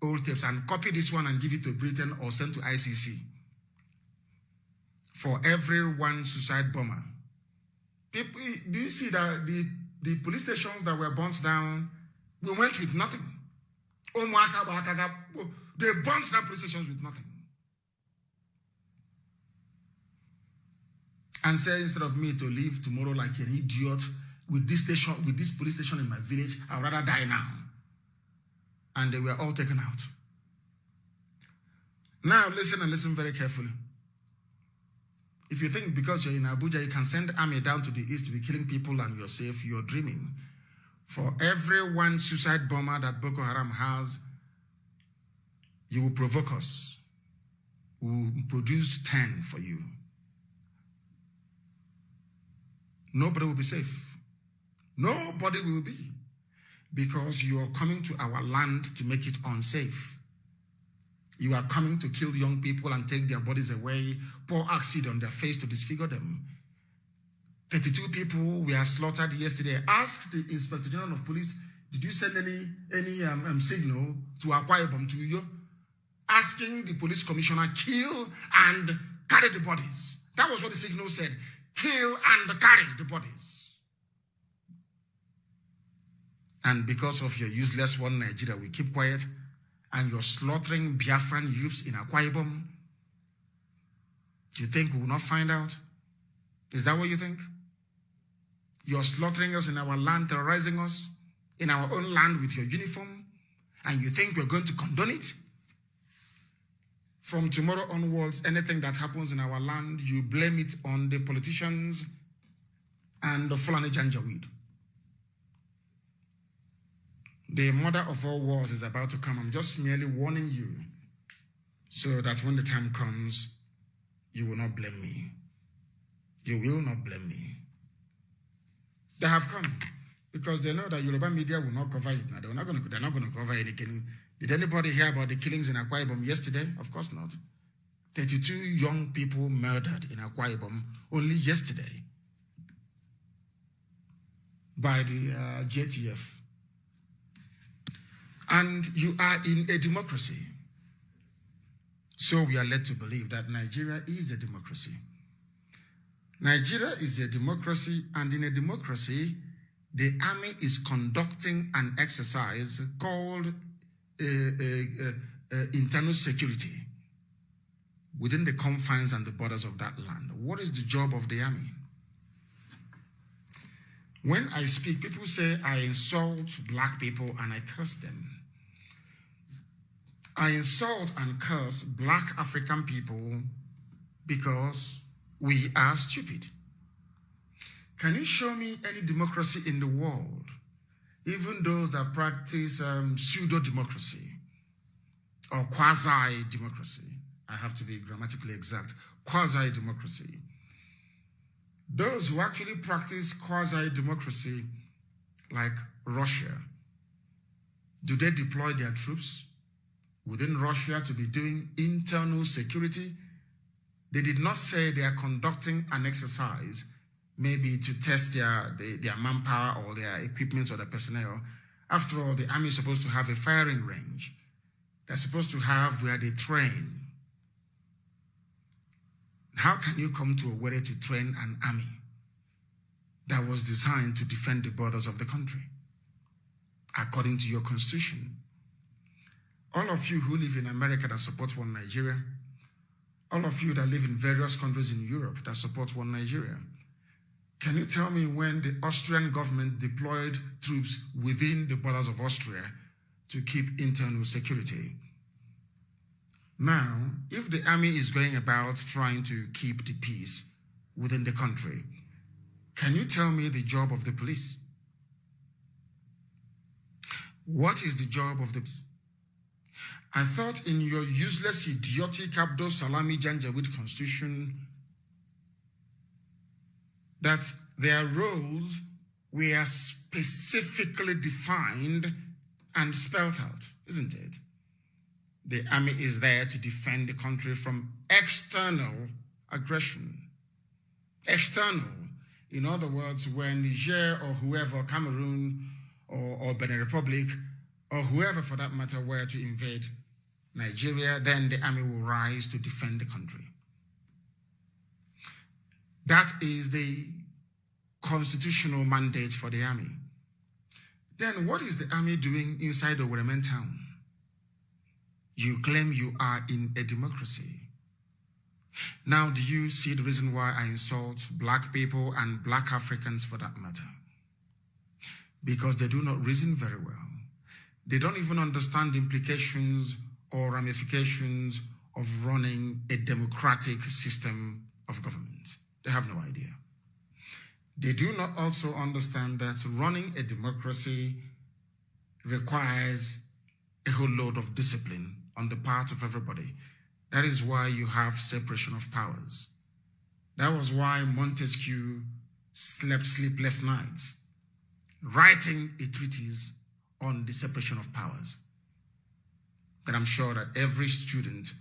old tapes and copy this one and give it to Britain or send to ICC. For every one suicide bomber. People, do you see that the police stations that were burnt down, we went with nothing. They burnt down police stations with nothing. And say, instead of me to live tomorrow like an idiot with this police station in my village, I'd rather die now. And they were all taken out. Now listen and listen very carefully. If you think because you're in Abuja, you can send army down to the east to be killing people and you're safe, you're dreaming. For every one suicide bomber that Boko Haram has, you will provoke us. We will produce 10 for you. Nobody will be safe. Nobody will be. Because you are coming to our land to make it unsafe. You are coming to kill young people and take their bodies away, pour acid on their face to disfigure them. 32 people were slaughtered yesterday. Ask the Inspector General of Police, did you send any signal to Akwa Ibom to you? Asking the police commissioner, kill and carry the bodies. That was what the signal said. Kill and carry the bodies. And because of your useless one Nigeria, we keep quiet. And you're slaughtering Biafran youths in Akwa Ibom. You think we will not find out? Is that what you think? You're slaughtering us in our land, terrorizing us in our own land with your uniform, and you think we're going to condone it? From tomorrow onwards, anything that happens in our land, you blame it on the politicians and the Fulani Janjaweed. The mother of all wars is about to come. I'm just merely warning you so that when the time comes, you will not blame me. You will not blame me. They have come because they know that Yoruba media will not cover it now. They're not going to cover anything. Did anybody hear about the killings in Akwa Ibom yesterday? Of course not. 32 young people murdered in Akwa Ibom only yesterday by the JTF. And you are in a democracy. So we are led to believe that Nigeria is a democracy. Nigeria is a democracy, and in a democracy, the army is conducting an exercise called internal security within the confines and the borders of that land. What is the job of the army? When I speak, people say I insult black people and I curse them. I insult and curse black African people because we are stupid. Can you show me any democracy in the world, even those that practice pseudo-democracy or quasi-democracy? I have to be grammatically exact. Quasi-democracy. Those who actually practice quasi-democracy, like Russia, do they deploy their troops within Russia to be doing internal security? They did not say they are conducting an exercise, maybe to test their manpower or their equipment or their personnel. After all, the army is supposed to have a firing range. They're supposed to have where they train. How can you come to Owerri to train an army that was designed to defend the borders of the country, according to your constitution? All of you who live in America that support one Nigeria, all of you that live in various countries in Europe that support one Nigeria, can you tell me when the Austrian government deployed troops within the borders of Austria to keep internal security? Now, if the army is going about trying to keep the peace within the country, can you tell me the job of the police? What is the job of the police? I thought in your useless, idiotic, Abdul Salami Janjaweed constitution that their roles were specifically defined and spelled out, isn't it? The army is there to defend the country from external aggression. External. In other words, when Niger or whoever, Cameroon or Benin Republic, or whoever for that matter were to invade Nigeria, then the army will rise to defend the country. That is the constitutional mandate for the army. Then what is the army doing inside Owerri town? You claim you are in a democracy. Now, do you see the reason why I insult black people and black Africans for that matter? Because they do not reason very well. They don't even understand the implications or ramifications of running a democratic system of government. They have no idea. They do not also understand that running a democracy requires a whole load of discipline on the part of everybody. That is why you have separation of powers. That was why Montesquieu slept sleepless nights, writing a treatise on the separation of powers that I'm sure that every student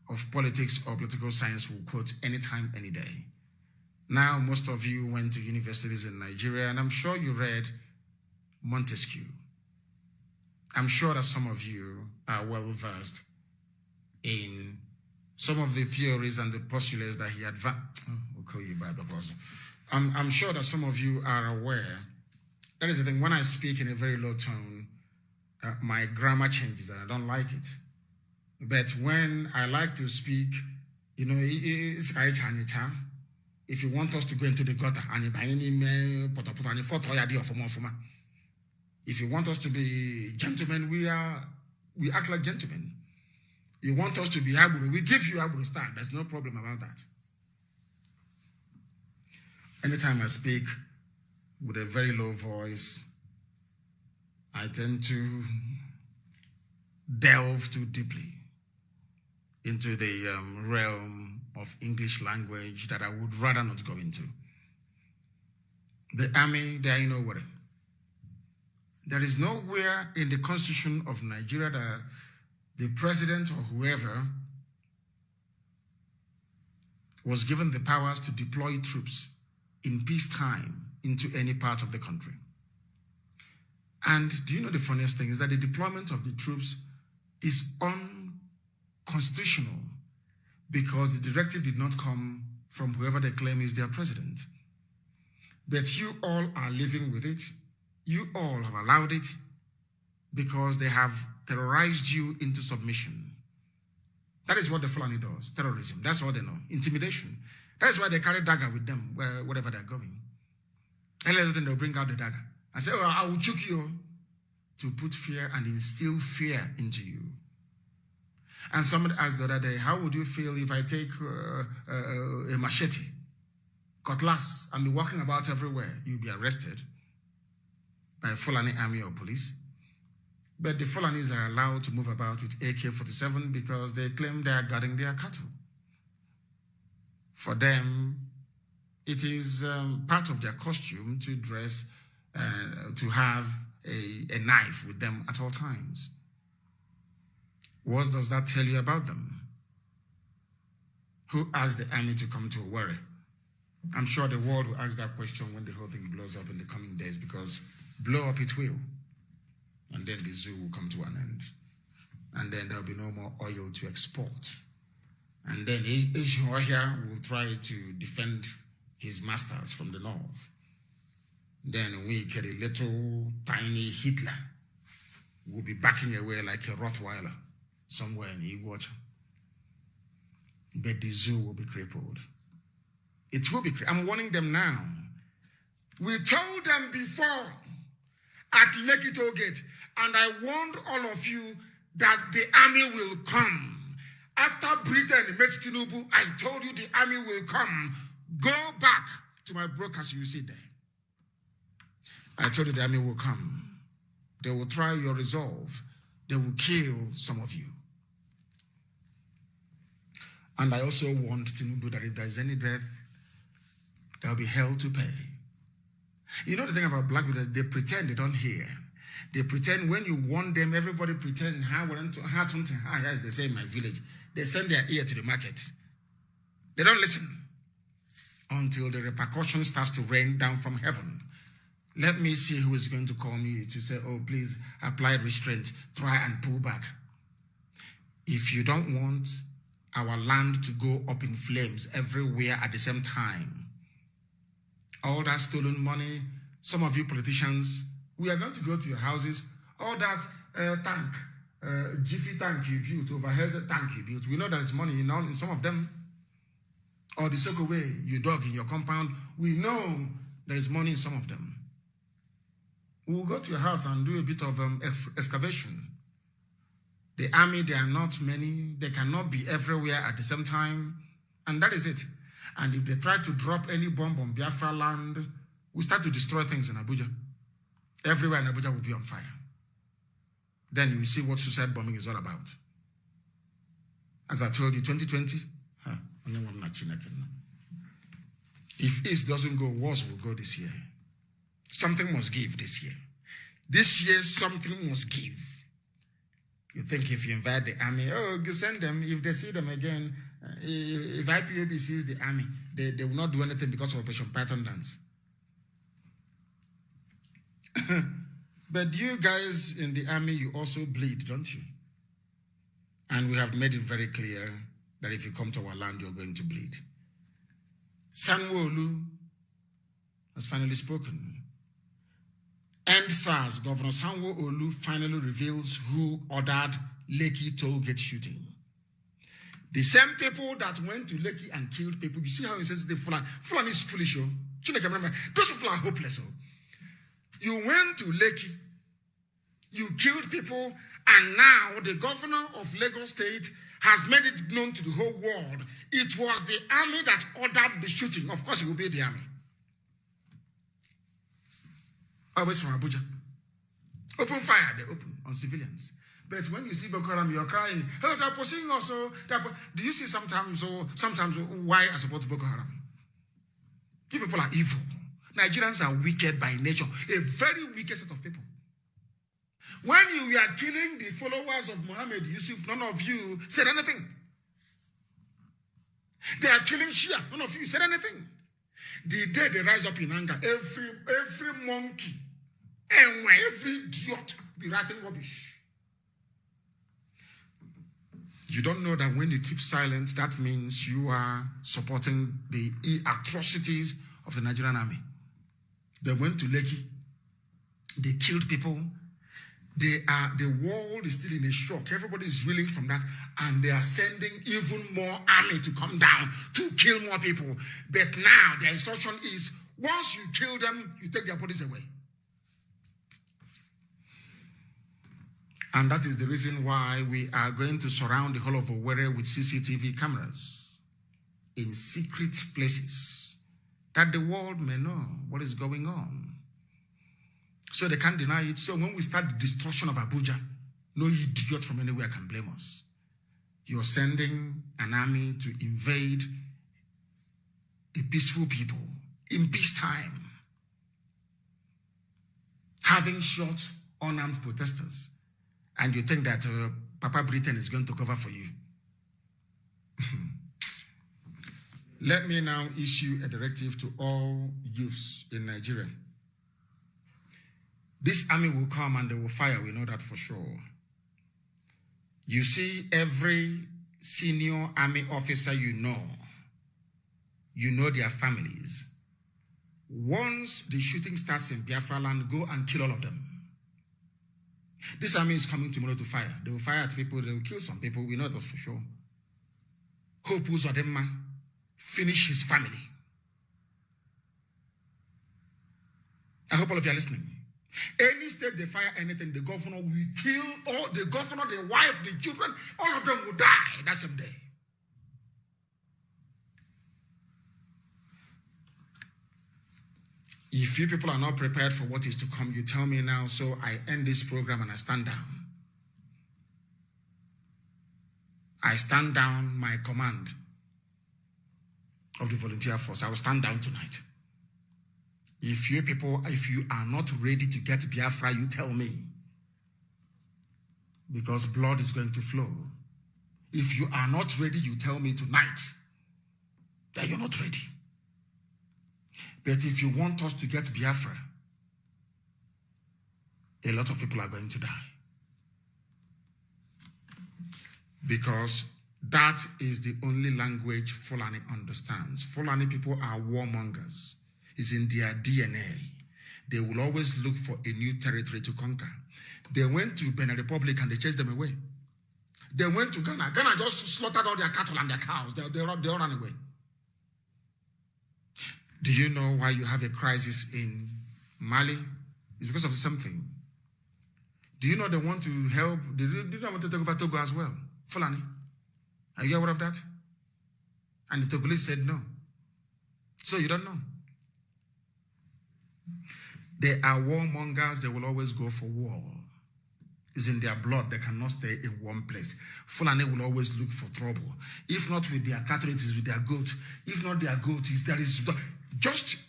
of politics or political science will quote anytime, any day. Now, most of you went to universities in Nigeria, and I'm sure you read Montesquieu. I'm sure that some of you are well-versed in some of the theories and the postulates that he advanced. We'll call you Bible person. I'm sure that some of you are aware. That is the thing, when I speak in a very low tone, my grammar changes and I don't like it. But when I like to speak, you know, it's if you want us to go into the gutter, if you want us to be gentlemen, we act like gentlemen. You want us to be Aburu, we give you Aburu style. There's no problem about that. Anytime I speak with a very low voice, I tend to delve too deeply into the realm of English language that I would rather not go into. The army, they are in nowhere. There is nowhere in the Constitution of Nigeria that the president or whoever was given the powers to deploy troops in peacetime into any part of the country. And do you know the funniest thing is that the deployment of the troops is unconstitutional because the directive did not come from whoever they claim is their president. But you all are living with it. You all have allowed it because they have terrorized you into submission. That is what the Fulani does, terrorism. That's all they know, intimidation. That's why they carry dagger with them wherever they're going. And then they'll bring out the dagger and say, oh, I will choke you, to put fear and instill fear into you. And somebody asked the other day, how would you feel if I take a machete, cutlass, and be walking about everywhere? You'll be arrested by Fulani army or police. But the Fulanis are allowed to move about with AK-47 because they claim they are guarding their cattle. For them, it is part of their costume to dress, to have a knife with them at all times. What does that tell you about them? Who asked the army to come to Owerri? I'm sure the world will ask that question when the whole thing blows up in the coming days, because blow up it will. And then the zoo will come to an end. And then there'll be no more oil to export. And then Ishmael will try to defend his masters from the north. Then we get a little tiny Hitler who will be backing away like a Rottweiler somewhere in Iguacha. But the zoo will be crippled. It will be crippled. I'm warning them now. We told them before at Lekki Toll Gate, and I warned all of you that the army will come. After Britain met Tinubu, I told you the army will come. Go back to my broadcast, you see there. I told you the army will come. They will try your resolve. They will kill some of you. And I also warned Tinubu that if there is any death, there will be hell to pay. You know the thing about black people, they pretend they don't hear. They pretend when you warn them, everybody pretends, as they say in my village. They send their ear to the market. They don't listen until the repercussion starts to rain down from heaven. Let me see who is going to call me to say, oh, please apply restraint, try and pull back. If you don't want our land to go up in flames everywhere at the same time, all that stolen money, some of you politicians, we are going to go to your houses, all that jiffy tank you built, overhead tank you built, we know there is money in some of them. Or the soakaway you dug in your compound, we know there is money in some of them. We will go to your house and do a bit of excavation. The army, they are not many. They cannot be everywhere at the same time. And that is it. And if they try to drop any bomb on Biafra land, we start to destroy things in Abuja. Everywhere in Abuja will be on fire. Then you will see what suicide bombing is all about. As I told you, 2020, if East doesn't go, Wars will go this year. Something must give this year. This year, something must give. You think if you invite the army, oh, you send them. If they see them again, if IPOB sees the army, they will not do anything because of Operation Python Dance. But you guys in the army, you also bleed, don't you? And we have made it very clear that if you come to our land, you're going to bleed. Sanwo-Olu has finally spoken. End SARS, Governor Sanwo-Olu finally reveals who ordered Lekki tollgate shooting. The same people that went to Lekki and killed people. You see how he says the Fulani is foolish. Those people are hopeless. You went to Lekki, you killed people, and now the governor of Lagos State has made it known to the whole world. It was the army that ordered the shooting. Of course, it will be the army. Always from Abuja. Open fire, they open on civilians. But when you see Boko Haram, you're crying, oh, they're pursuing us. Do you see sometimes why I support Boko Haram? You people are evil. Nigerians are wicked by nature. A very wicked set of people. When you were killing the followers of Muhammad Yusuf, none of you said anything. They are killing Shia, none of you said anything. The day they rise up in anger, every monkey, and every idiot be writing rubbish. You don't know that when you keep silent, that means you are supporting the atrocities of the Nigerian army. They went to Lekki, they killed people. The world is still in a shock. Everybody is reeling from that, and they are sending even more army to come down to kill more people. But now the instruction is, once you kill them, you take their bodies away. And that is the reason why we are going to surround the whole of Owerri with CCTV cameras in secret places, that the world may know what is going on. So they can't deny it. So when we start the destruction of Abuja, no idiot from anywhere can blame us. You're sending an army to invade a peaceful people in peacetime, having shot unarmed protesters, and you think that Papa Britain is going to cover for you. Let me now issue a directive to all youths in Nigeria. This army will come and they will fire, we know that for sure. You see, every senior army officer you know their families. Once the shooting starts in Biafra land, go and kill all of them. This army is coming tomorrow to fire. They will fire at people, they will kill some people, we know that for sure. Hope Uzodinma finish his family. I hope all of you are listening. Any state they fire anything, the governor will kill all the governor, the wife, the children, all of them will die that same day. If you people are not prepared for what is to come, you tell me now, so I end this program and I stand down. I stand down my command of the volunteer force. I will stand down tonight. If you people, if you are not ready to get Biafra, you tell me. Because blood is going to flow. If you are not ready, you tell me tonight that you're not ready. But if you want us to get Biafra, a lot of people are going to die. Because that is the only language Fulani understands. Fulani people are warmongers. It's in their DNA. They will always look for a new territory to conquer. They went to Benin Republic and they chased them away. They went to Ghana. Ghana just slaughtered all their cattle and their cows. They all ran away. Do you know why you have a crisis in Mali? It's because of something. Do you know they want to help? They don't want to take over Togo as well. Fulani. Are you aware of that? And the Togolese said no. So you don't know. They are warmongers. They will always go for war. It's in their blood. They cannot stay in one place. Fulani will always look for trouble. If not with their cattle, it is with their goat. If not their goat, there is. Just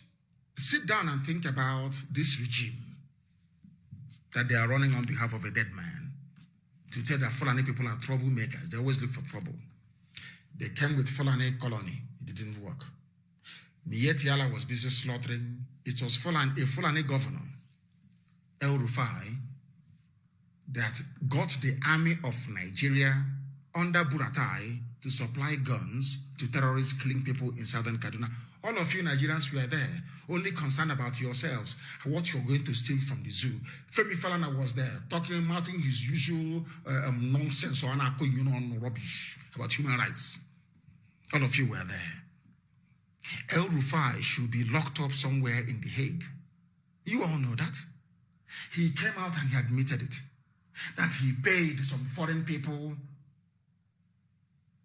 sit down and think about this regime that they are running on behalf of a dead man. To tell that Fulani people are troublemakers. They always look for trouble. They came with Fulani colony. It didn't work. Mietiala was busy slaughtering. It was a Fulani governor, El Rufai, that got the army of Nigeria under Buratai to supply guns to terrorists killing people in southern Kaduna. All of you Nigerians were there, only concerned about yourselves, what you're going to steal from the zoo. Femi Falana was there, mouthing his usual nonsense or rubbish about human rights. All of you were there. El Rufai should be locked up somewhere in The Hague. You all know that. He came out and he admitted it, that he paid some foreign people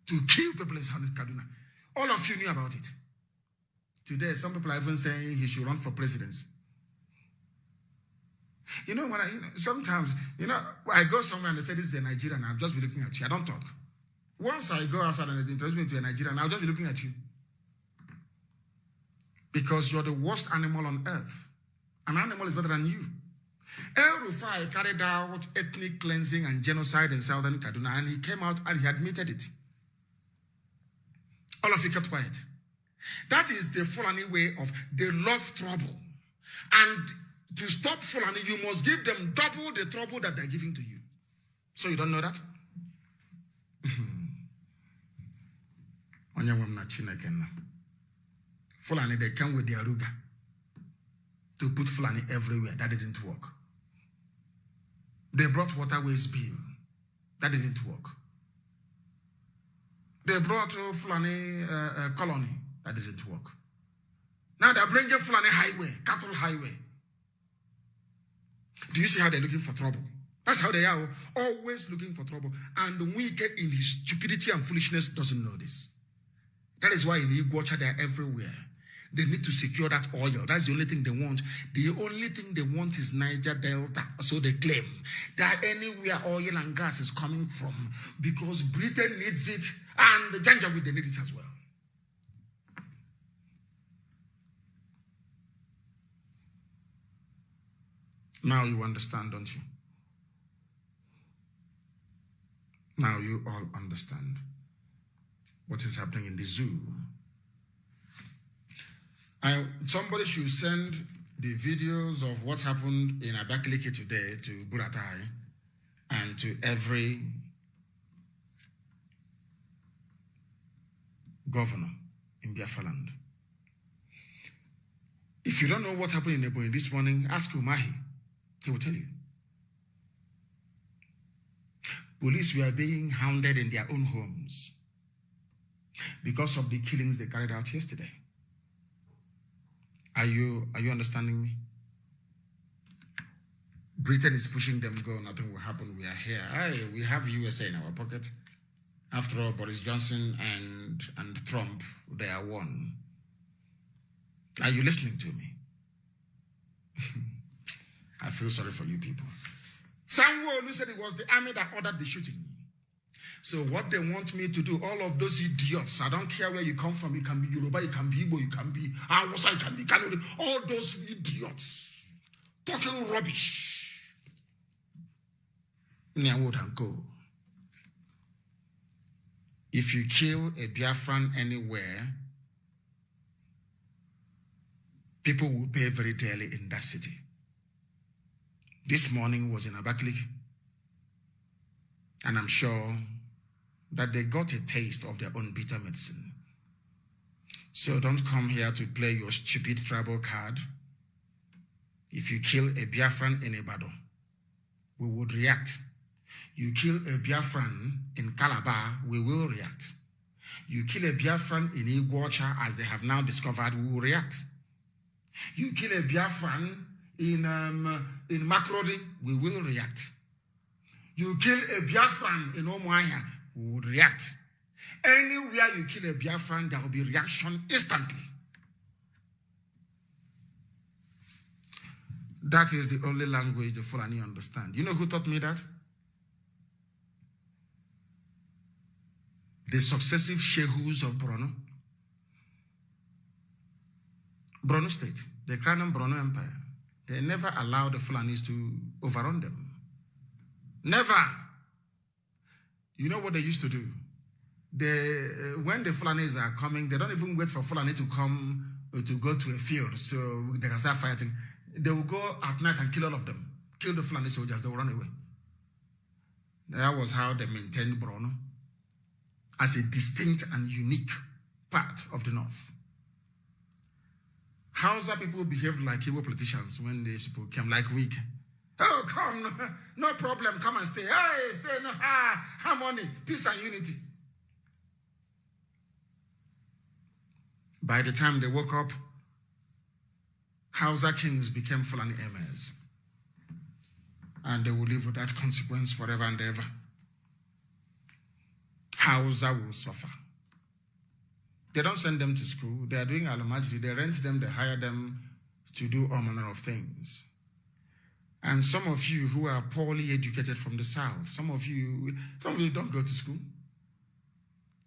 to kill people in southern Kaduna. All of you knew about it. Today, some people are even saying he should run for presidency. You know, sometimes, I go somewhere and they say, this is a Nigerian, I'll just be looking at you. I don't talk. Once I go outside and they introduce me to a Nigerian, I'll just be looking at you. Because you're the worst animal on earth. An animal is better than you. El Rufai carried out ethnic cleansing and genocide in southern Kaduna, and he came out and he admitted it. All of you kept quiet. That is the Fulani way of, they love trouble. And to stop Fulani, you must give them double the trouble that they're giving to you. So you don't know that? Fulani, they came with their ruga to put Fulani everywhere. That didn't work. They brought waterways bill. That didn't work. They brought Fulani colony. That didn't work. Now they're bringing Fulani highway, cattle highway. Do you see how they're looking for trouble? That's how they are, always looking for trouble. And the wicked in his stupidity and foolishness doesn't know this. That is why in Iguacha they're everywhere. They need to secure that oil. That's the only thing they want. The only thing they want is Niger Delta. So they claim that anywhere oil and gas is coming from, because Britain needs it and the Janjaweed, they need it as well. Now you understand, don't you? Now you all understand what is happening in the zoo. Somebody should send the videos of what happened in Abakaliki today to Buratai and to every governor in Biafra land. If you don't know what happened in Ebonyi this morning, ask Umahi. He will tell you. Police were being hounded in their own homes because of the killings they carried out yesterday. Are you understanding me? Britain is pushing them, go, nothing will happen, we are here. We have USA in our pocket. After all, Boris Johnson and Trump, they are one. Are you listening to me? I feel sorry for you people. Sanwo-Olu said it was the army that ordered the shooting. So what they want me to do, all of those idiots, I don't care where you come from, you can be Yoruba, you can be Igbo, you can be Hausa, you can be Kanu, all those idiots talking rubbish. Nyawood and go. If you kill a Biafran anywhere, people will pay very dearly in that city. This morning was in Abakaliki, and I'm sure that they got a taste of their own bitter medicine. So don't come here to play your stupid tribal card. If you kill a Biafran in Ibadan, we would react. You kill a Biafran in Calabar, we will react. You kill a Biafran in Iguacha, as they have now discovered, we will react. You kill a Biafran in Makrodi, we will react. You kill a Biafran in Omoaya, we would react. Anywhere you kill a Biafran, there will be reaction instantly. That is the only language the Fulani understand. You know who taught me that? The successive shehus of Borno. Borno State, the Crown and Borno Empire. They never allowed the Fulanis to overrun them. Never. You know what they used to do? When the Fulanis are coming, they don't even wait for Fulani to come to go to a field so they can start fighting. They will go at night and kill all of them. Kill the Fulani soldiers, they will run away. That was how they maintained Borno as a distinct and unique part of the North. Hausa people behaved like Igbo politicians when these people came like weak. Oh, come, no problem, come and stay. Hey, stay, no, harmony, peace and unity. By the time they woke up, Hausa kings became Fulani emirs. And they will live with that consequence forever and ever. Hausa will suffer. They don't send them to school. They are doing alamajdi. They rent them, they hire them to do all manner of things. And some of you who are poorly educated from the South, some of you don't go to school.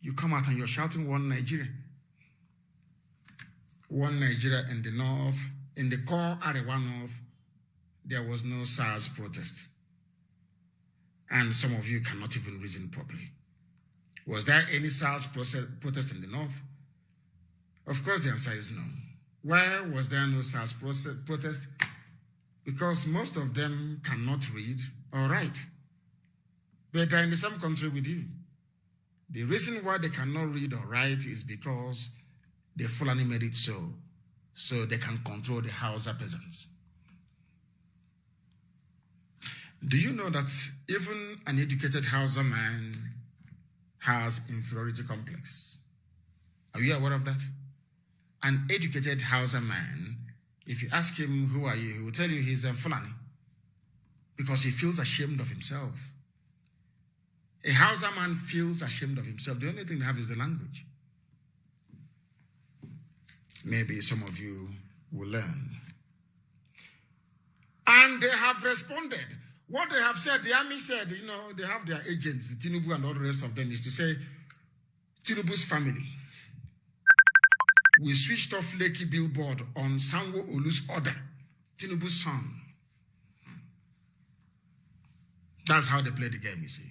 You come out and you're shouting one Nigeria. One Nigeria in the North, in the core Arewa North, there was no SARS protest. And some of you cannot even reason properly. Was there any SARS protest in the North? Of course, the answer is no. Why was there no SARS protest? Because most of them cannot read or write. But they're in the same country with you. The reason why they cannot read or write is because the Fulani made it so they can control the Hausa peasants. Do you know that even an educated Hausa man has inferiority complex? Are you aware of that? An educated Hausa man, if you ask him, who are you, he will tell you he's a Fulani because he feels ashamed of himself. A Hausa man feels ashamed of himself. The only thing they have is the language. Maybe some of you will learn. And they have responded. What they have said, the army said, they have their agents, the Tinubu and all the rest of them, is to say, Tinubu's family. We switched off Lekki billboard on Sanwo-Olu's order, Tinubu's son. That's how they play the game, you see.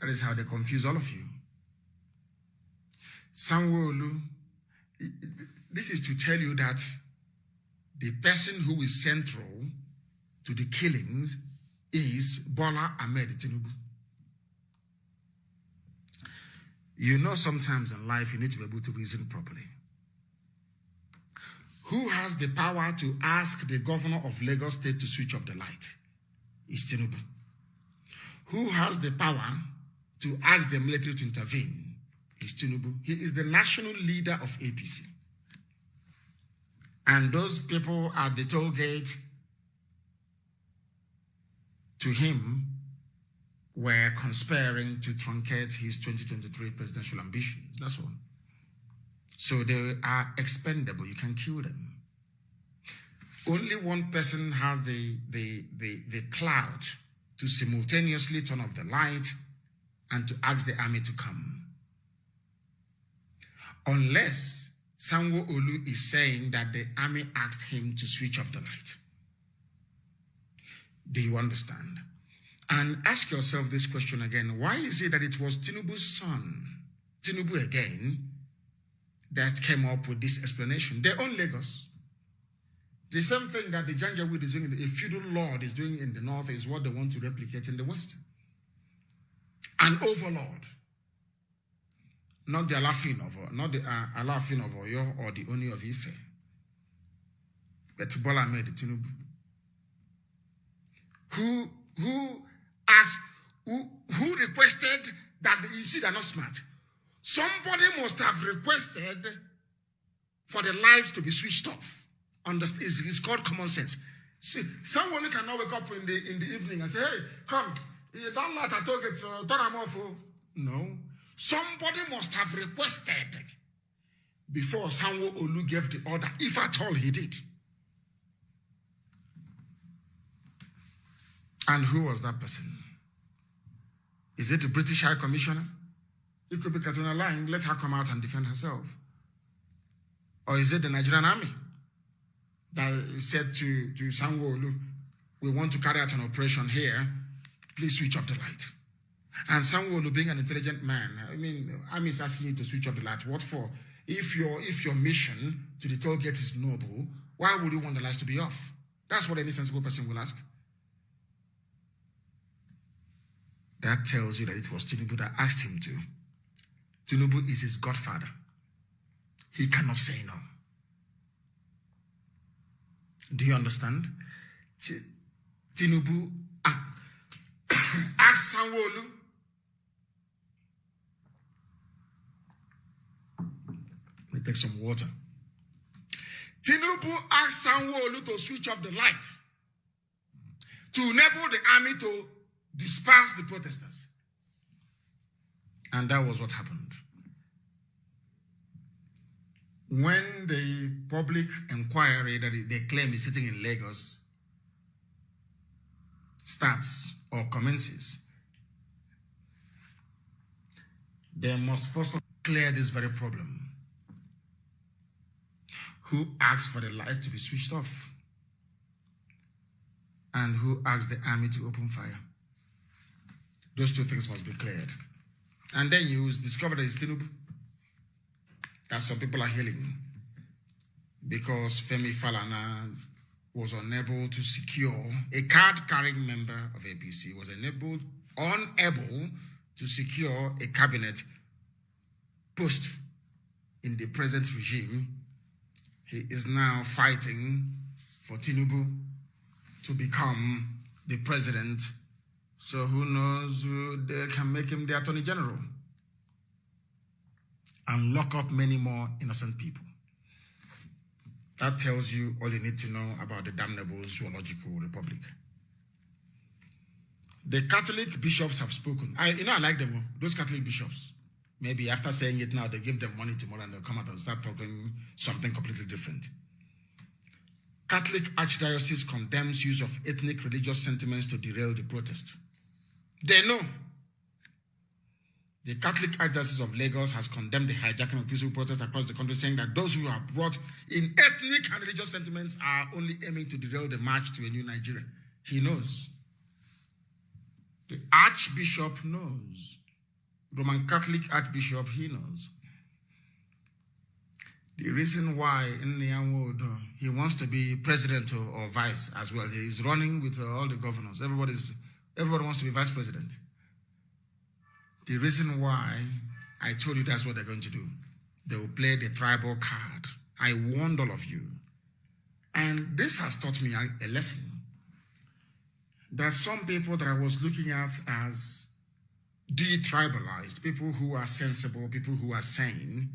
That is how they confuse all of you. Sanwo-Olu, this is to tell you that the person who is central to the killings is Bola Ahmed Tinubu. You know, sometimes in life you need to be able to reason properly. Who has the power to ask the governor of Lagos State to switch off the light? Is Tinubu. Who has the power to ask the military to intervene? Is Tinubu. He is the national leader of APC. And those people at the toll gate to him were conspiring to truncate his 2023 presidential ambitions. That's all. So they are expendable. You can kill them. Only one person has the clout to simultaneously turn off the light and to ask the army to come. Unless Sanwo-Olu is saying that the army asked him to switch off the light. Do you understand? And ask yourself this question again. Why is it that it was Tinubu's son, Tinubu again, that came up with this explanation? They own Lagos. The same thing that the Janjaweed is doing, a feudal lord is doing in the north, is what they want to replicate in the west. An overlord. Not the Alafin of Oyo or the Oni of Ife. But Bola made the Tinubu. Who asked, who requested that, you see, they're not smart. Somebody must have requested for the lights to be switched off. Understand? It's called common sense. See, someone cannot wake up in the evening and say, hey, come, it's all light, I told it, turn them off. No. Somebody must have requested before Sanwo-Olu gave the order, if at all he did. And who was that person? Is it the British High Commissioner? It could be Katrina lying, let her come out and defend herself. Or is it the Nigerian army that said to Sanwo-Olu, we want to carry out an operation here, please switch off the light. And Sanwo-Olu, being an intelligent man, I mean, army is asking you to switch off the light. What for? If your mission to the toll gate is noble, why would you want the lights to be off? That's what any sensible person will ask. That tells you that it was Tinubu that asked him to. Tinubu is his godfather. He cannot say no. Do you understand? Tinubu asked Sanwo-Olu. Let me take some water. Tinubu asked Sanwo-Olu to switch off the light to enable the army to disperse the protesters. And that was what happened. When the public inquiry that they claim is sitting in Lagos starts or commences, they must first clear this very problem. Who asked for the light to be switched off? And who asked the army to open fire? Those two things must be cleared. And then you discover that it's Tinubu. That some people are hailing. Because Femi Falana was unable to secure, a card-carrying member of APC was unable to secure a cabinet post in the present regime. He is now fighting for Tinubu to become the president. So who knows, they can make him the Attorney General and lock up many more innocent people. That tells you all you need to know about the damnable zoological republic. The Catholic bishops have spoken. I like them, those Catholic bishops. Maybe after saying it now, they give them money tomorrow and they'll come out and start talking something completely different. Catholic Archdiocese condemns use of ethnic religious sentiments to derail the protest. They know. The Catholic Archdiocese of Lagos has condemned the hijacking of peaceful protests across the country, saying that those who are brought in ethnic and religious sentiments are only aiming to derail the march to a new Nigeria. He knows. The Archbishop knows. Roman Catholic Archbishop, he knows. The reason why in Nyanwodo he wants to be president or vice as well. He is running with all the governors. Everybody wants to be vice president. The reason why I told you that's what they're going to do. They will play the tribal card. I warned all of you. And this has taught me a lesson. There are some people that I was looking at as de-tribalized, people who are sensible, people who are sane.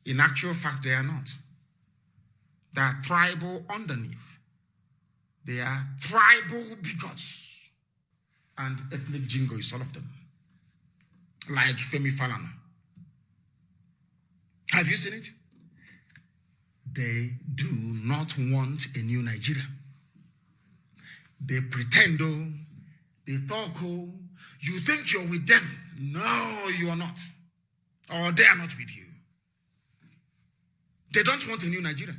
In actual fact, they are not. They are tribal underneath. They are tribal bigots. And ethnic jingoists, all of them. Like Femi Falana. Have you seen it? They do not want a new Nigeria. They pretend They talk, oh, you think you're with them. No, you are not. Or they are not with you. They don't want a new Nigeria.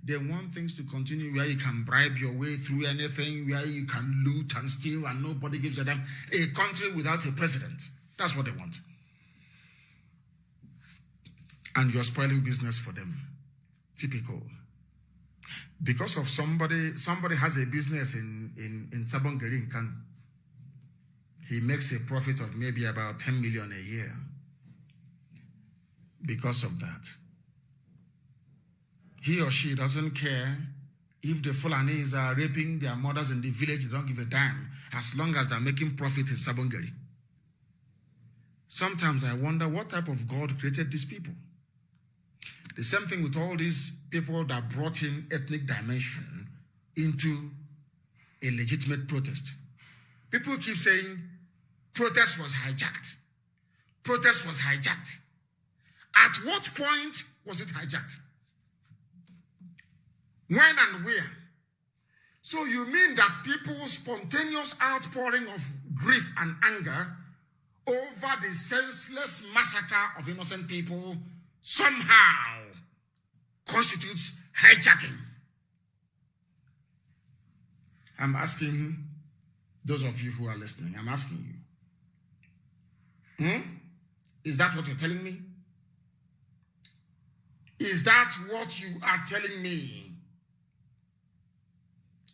They want things to continue where you can bribe your way through anything, where you can loot and steal and nobody gives a damn. A country without a president. That's what they want. And you're spoiling business for them. Typical. Because of somebody has a business in Sabongeri in Kanu. He makes a profit of maybe about 10 million a year. Because of that. He or she doesn't care if the Fulanis are raping their mothers in the village. They don't give a damn, as long as they're making profit in Sabongeri. Sometimes I wonder what type of God created these people. The same thing with all these people that brought in ethnic dimension into a legitimate protest. People keep saying protest was hijacked. Protest was hijacked. At what point was it hijacked? When and where? So you mean that people's spontaneous outpouring of grief and anger over the senseless massacre of innocent people somehow constitutes hijacking? I'm asking those of you who are listening, I'm asking you. Is that what you're telling me? Is that what you are telling me?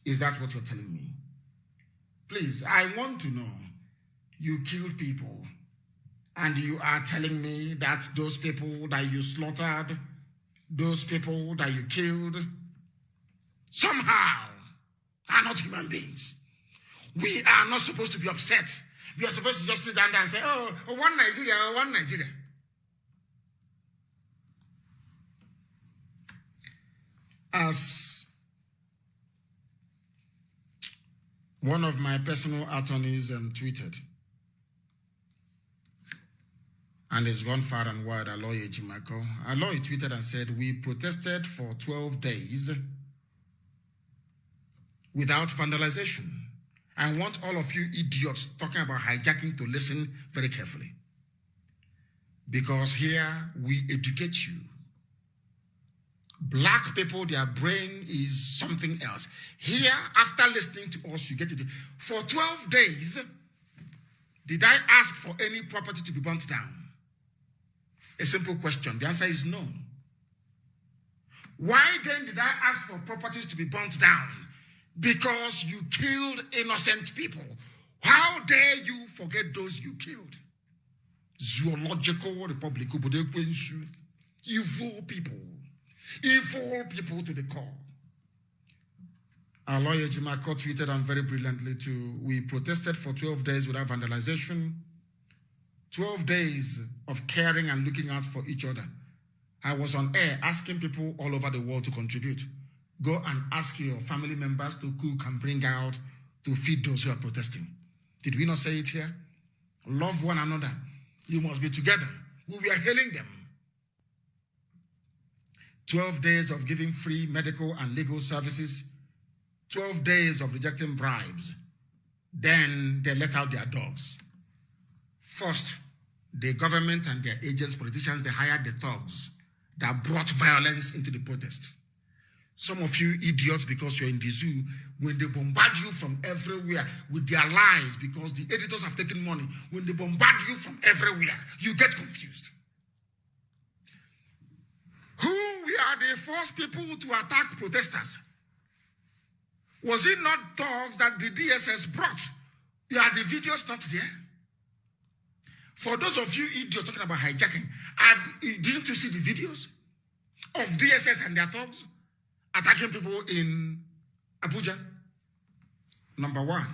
Is that what you're telling me? Please, I want to know. You killed people, and you are telling me that those people that you slaughtered, those people that you killed, somehow are not human beings. We are not supposed to be upset. We are supposed to just sit down there and say, oh, one Nigeria, one Nigeria. As one of my personal attorneys tweeted, and it's gone far and wide, Aloy Ejimako. Aloy tweeted and said, we protested for 12 days without vandalization. I want all of you idiots talking about hijacking to listen very carefully. Because here we educate you. Black people, their brain is something else. Here, after listening to us, you get it. For 12 days, did I ask for any property to be burnt down? A simple question. The answer is no. Why then did I ask for properties to be burnt down? Because you killed innocent people. How dare you forget those you killed? Zoological Republic, evil people. Evil people to the core. Our lawyer Jimako tweeted and very brilliantly too, we protested for 12 days without vandalization. 12 days of caring and looking out for each other. I was on air asking people all over the world to contribute. Go and ask your family members to cook and bring out to feed those who are protesting. Did we not say it here? Love one another. You must be together. We are hailing them. 12 days of giving free medical and legal services. 12 days of rejecting bribes. Then they let out their dogs. First, the government and their agents, politicians, they hired the thugs that brought violence into the protest. Some of you idiots, because you're in the zoo, when they bombard you from everywhere with their lies, because the editors have taken money, when they bombard you from everywhere, you get confused. Who were the first people to attack protesters? Was it not thugs that the DSS brought? Are the videos not there? For those of you idiots talking about hijacking, didn't you see the videos of DSS and their thugs attacking people in Abuja? Number one.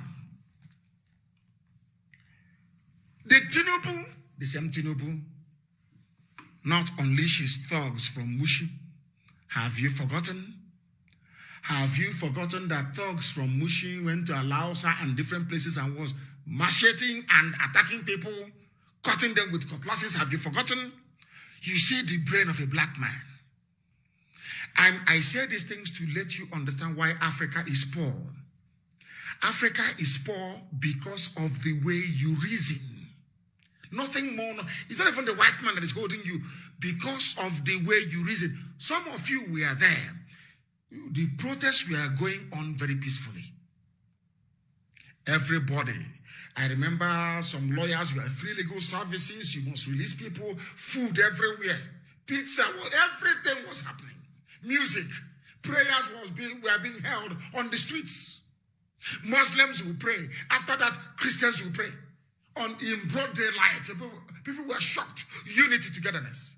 The same Tinubu, not unleash his thugs from Mushi. Have you forgotten? Have you forgotten that thugs from Mushi went to Alausa and different places and was macheting and attacking people, cutting them with cutlasses? Have you forgotten? You see the brain of a black man. And I say these things to let you understand why Africa is poor. Africa is poor because of the way you reason. Nothing more. It's not even the white man that is holding you. Because of the way you reason. Some of you were there. The protests were going on very peacefully. Everybody. I remember some lawyers were free legal services. You must release people. Food everywhere. Pizza. Everything was happening. Music. Prayers were being held on the streets. Muslims will pray. After that, Christians will pray. In broad daylight, people were shocked. Unity, togetherness.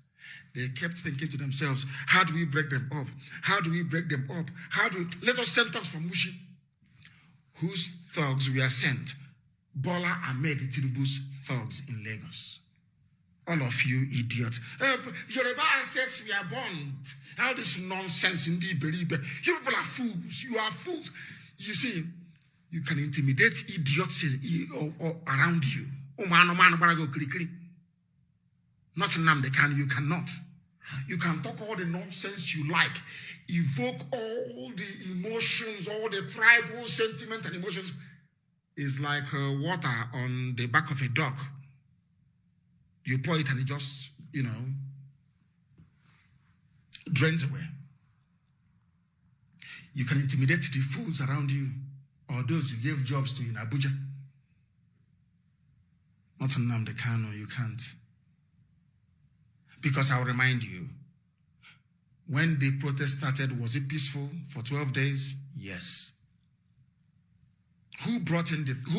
They kept thinking to themselves, how do we break them up? How do we break them up? Let us send thugs from Mushi. Whose thugs were sent? Bola Ahmed Tinubu's thugs in Lagos. All of you idiots. Yoruba says we are burned. How this nonsense indeed, believe. You people are fools. You are fools. You see, you can intimidate idiots around you. Not Nnamdi Kanu, you cannot. You can talk all the nonsense you like. Evoke all the emotions, all the tribal sentiment and emotions. It's like water on the back of a dog. You pour it and it just, drains away. You can intimidate the fools around you or those you gave jobs to in Abuja. Not Nnamdi Kanu, you can't. Because I'll remind you, when the protest started, was it peaceful for 12 days? Yes. Who brought violence?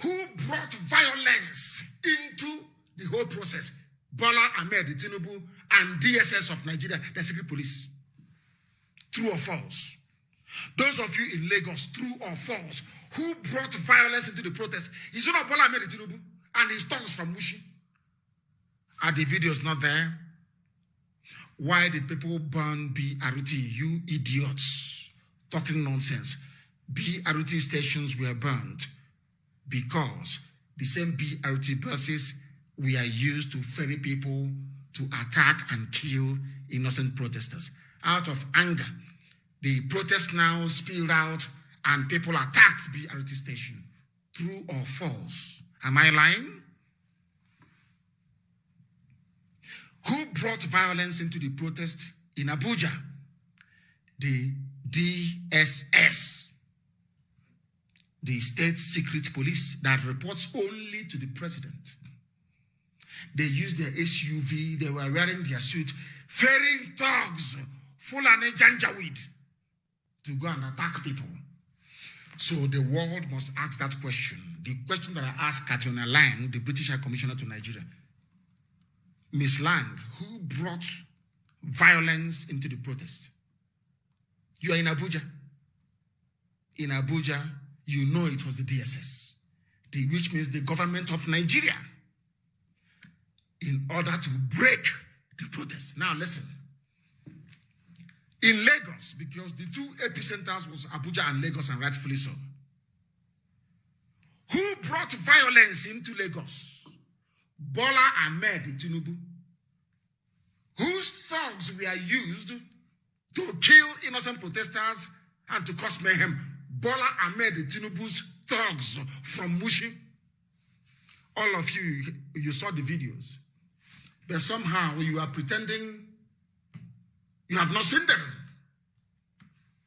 Who brought violence into the whole process? Bola Ahmed Tinubu and DSS of Nigeria, the secret police. True or false? Those of you in Lagos, true or false? Who brought violence into the protest? Is it not Bola Ahmed Tinubu and his thugs from Mushi? Are the videos not there? Why did people burn BRT? You idiots. Talking nonsense. BRT stations were burned because the same BRT buses were used to ferry people to attack and kill innocent protesters. Out of anger, the protest now spilled out and people attacked BRT station. True or false? Am I lying? Who brought violence into the protest in Abuja? The DSS, the state secret police that reports only to the president. They used their SUV, they were wearing their suit, ferrying thugs, full and janjaweed, to go and attack people. So the world must ask that question. The question that I asked Katrina Lang, the British High Commissioner to Nigeria. Miss Lang, who brought violence into the protest? You are in Abuja. In Abuja, you know it was the DSS, which means the government of Nigeria, in order to break the protest. Now listen. In Lagos, because the two epicenters was Abuja and Lagos, and rightfully so. Who brought violence into Lagos? Bola Ahmed Tinubu, whose thugs were used to kill innocent protesters and to cause mayhem. Bola Ahmed Tinubu's thugs from Mushi. All of you saw the videos. But somehow you are pretending you have not seen them.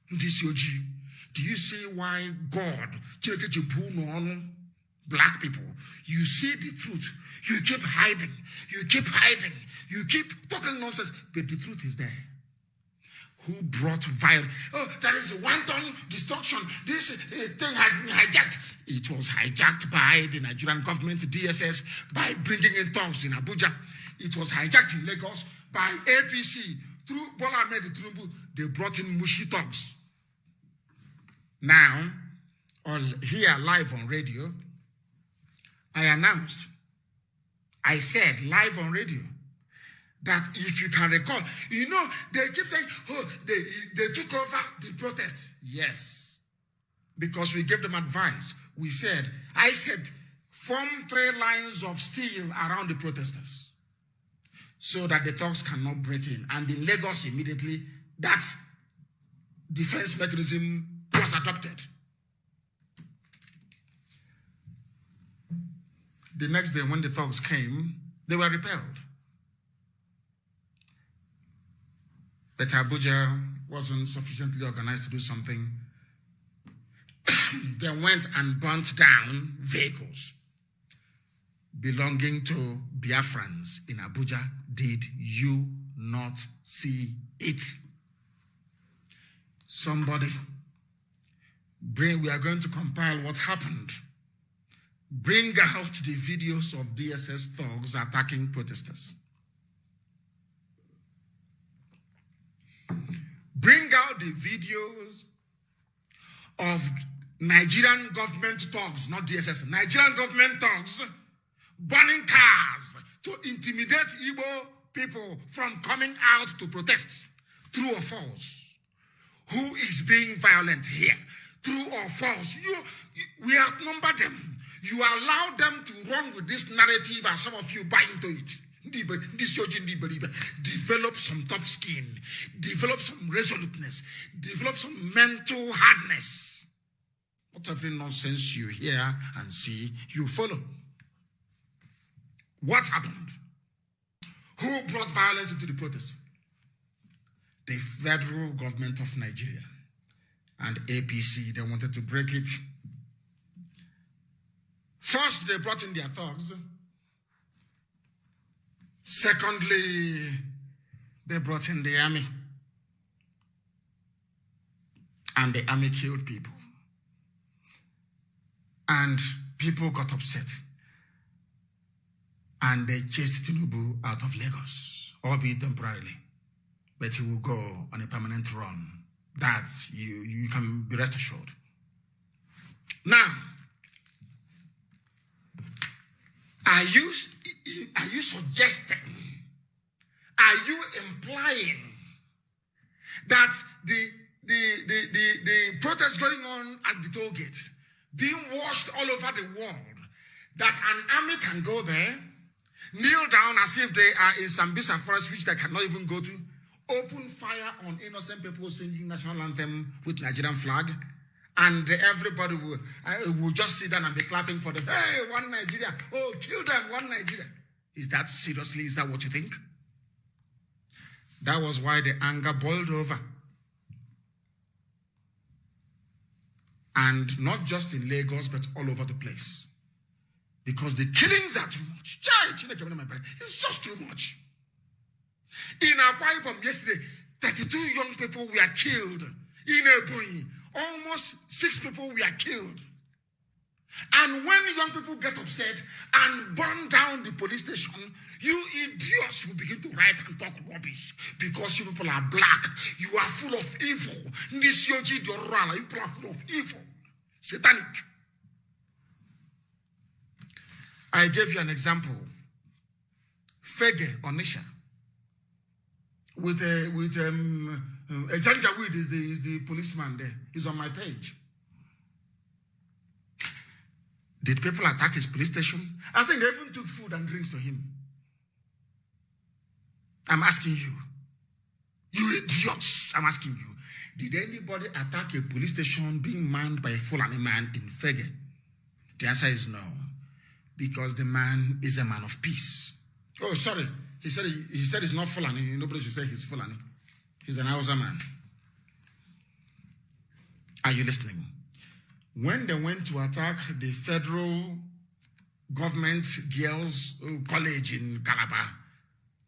Do you see why God, black people, you see the truth, you keep hiding, you keep talking nonsense, but the truth is there. Who brought violence? Oh, that is wanton destruction. This thing has been hijacked. It was hijacked by the Nigerian government, DSS, by bringing in thugs in Abuja. It was hijacked in Lagos by APC. Through Bola Ahmed Tinubu, they brought in Mushi thugs. Now, here live on radio, I said live on radio, that if you can recall, they keep saying, oh, they took over the protest. Yes, because we gave them advice. I said, form 3 lines of steel around the protesters so that the thugs cannot break in. And in Lagos, immediately, that defense mechanism was adopted. The next day, when the thugs came, they were repelled. But Abuja wasn't sufficiently organized to do something. They went and burnt down vehicles belonging to Biafrans in Abuja. Did you not see it? Somebody, we are going to compile what happened. Bring out the videos of DSS thugs attacking protesters. Bring out the videos of Nigerian government thugs, not DSS, Nigerian government thugs burning cars to intimidate Igbo people from coming out to protest. True or false? Who is being violent here? True or false? We outnumber them. You allow them to run with this narrative and some of you buy into it. Develop some tough skin. Develop some resoluteness. Develop some mental hardness. Not every nonsense you hear and see, you follow. What happened? Who brought violence into the protest? The federal government of Nigeria and APC. They wanted to break it. First, they brought in their thugs. Secondly, they brought in the army. And the army killed people. And people got upset. And they chased Tinubu out of Lagos, albeit temporarily. But he will go on a permanent run. That you can be rest assured. Now, are you suggesting, are you implying that the protest going on at the toll gate, being watched all over the world, that an army can go there, kneel down as if they are in Sambisa forest, which they cannot even go to, open fire on innocent people singing national anthem with Nigerian flag, and everybody will just sit down and be clapping for them. Hey, one Nigeria. Oh, kill them, one Nigeria. Is that seriously? Is that what you think? That was why the anger boiled over. And not just in Lagos, but all over the place. Because the killings are too much. It's just too much. In Akwa Ibom yesterday, 32 young people were killed. In Ebonyi, almost 6 people were killed. And when young people get upset and burn down the police station, you idiots will begin to write and talk rubbish because you people are black. You are full of evil. You people are full of evil. Satanic. I gave you an example. Fege Onisha. With a Janjaweed is the policeman there. He's on my page. Did people attack his police station? I think they even took food and drinks to him. I'm asking you. You idiots, I'm asking you. Did anybody attack a police station being manned by a Fulani man in Fege? The answer is no. Because the man is a man of peace. Oh, sorry. He said he's not Fulani. Nobody should say he's Fulani. He's an Hausa man. Are you listening? When they went to attack the federal government girls' college in Calabar,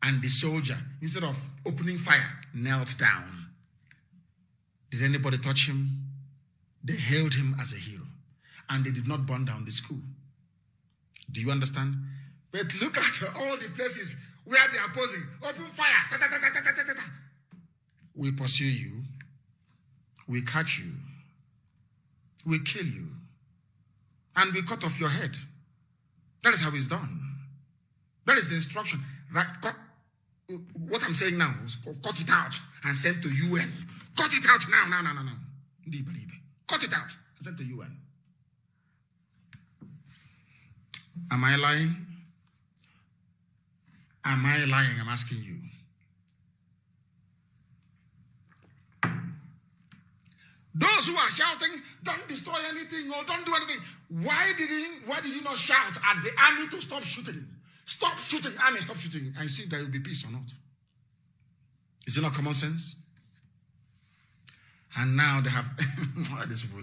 and the soldier, instead of opening fire, knelt down. Did anybody touch him? They hailed him as a hero. And they did not burn down the school. Do you understand? But look at all the places where they are posing. Open fire. Ta, ta, ta, ta, ta, ta, ta, ta. We pursue you. We catch you. We kill you. And we cut off your head. That is how it's done. That is the instruction. Right? What I'm saying now is cut it out and send to UN. Cut it out now. Cut it out and send to UN. Am I lying? Am I lying? I'm asking you. Those who are shouting, don't destroy anything or don't do anything. Why did you not shout at the army to stop shooting? Stop shooting, army, stop shooting, and see if there will be peace or not. Is it not common sense? And now they have this people,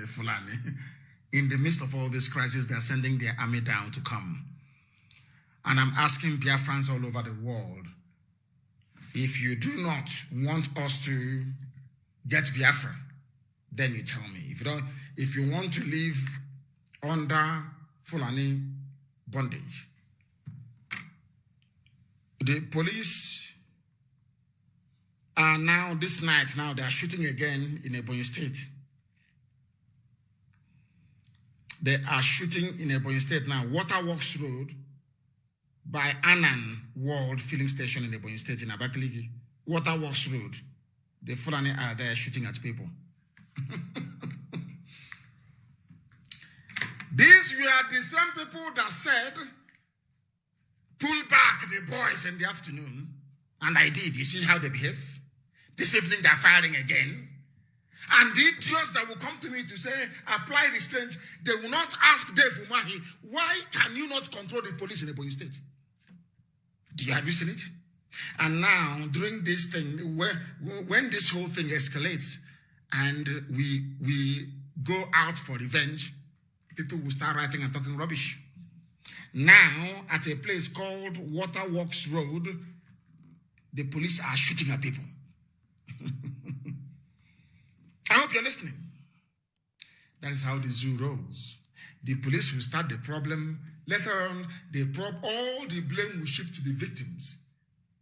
Fulani. In the midst of all this crisis, they are sending their army down to come. And I'm asking Biafrans all over the world, if you do not want us to get Biafra, then you tell me. If you want to live under Fulani bondage, the police are now, this night, now they are shooting again in Ebonyi State. They are shooting in Ebonyi State now. Waterworks Road by Annan World Filling Station in Ebonyi State in Abakaliki. Waterworks Road. The Fulani are there shooting at people. These were the same people that said, pull back the boys in the afternoon. And I did. You see how they behave? This evening they're firing again. And the idiots that will come to me to say, apply restraint, they will not ask Dave Umahi, why can you not control the police in Ebonyi State? Have you seen it? And now, during this thing, when this whole thing escalates and we go out for revenge, people will start writing and talking rubbish. Now, at a place called Waterworks Road, the police are shooting at people. I hope you're listening. That is how the zoo rolls. The police will start the problem. Later on, all the blame will shift to the victims.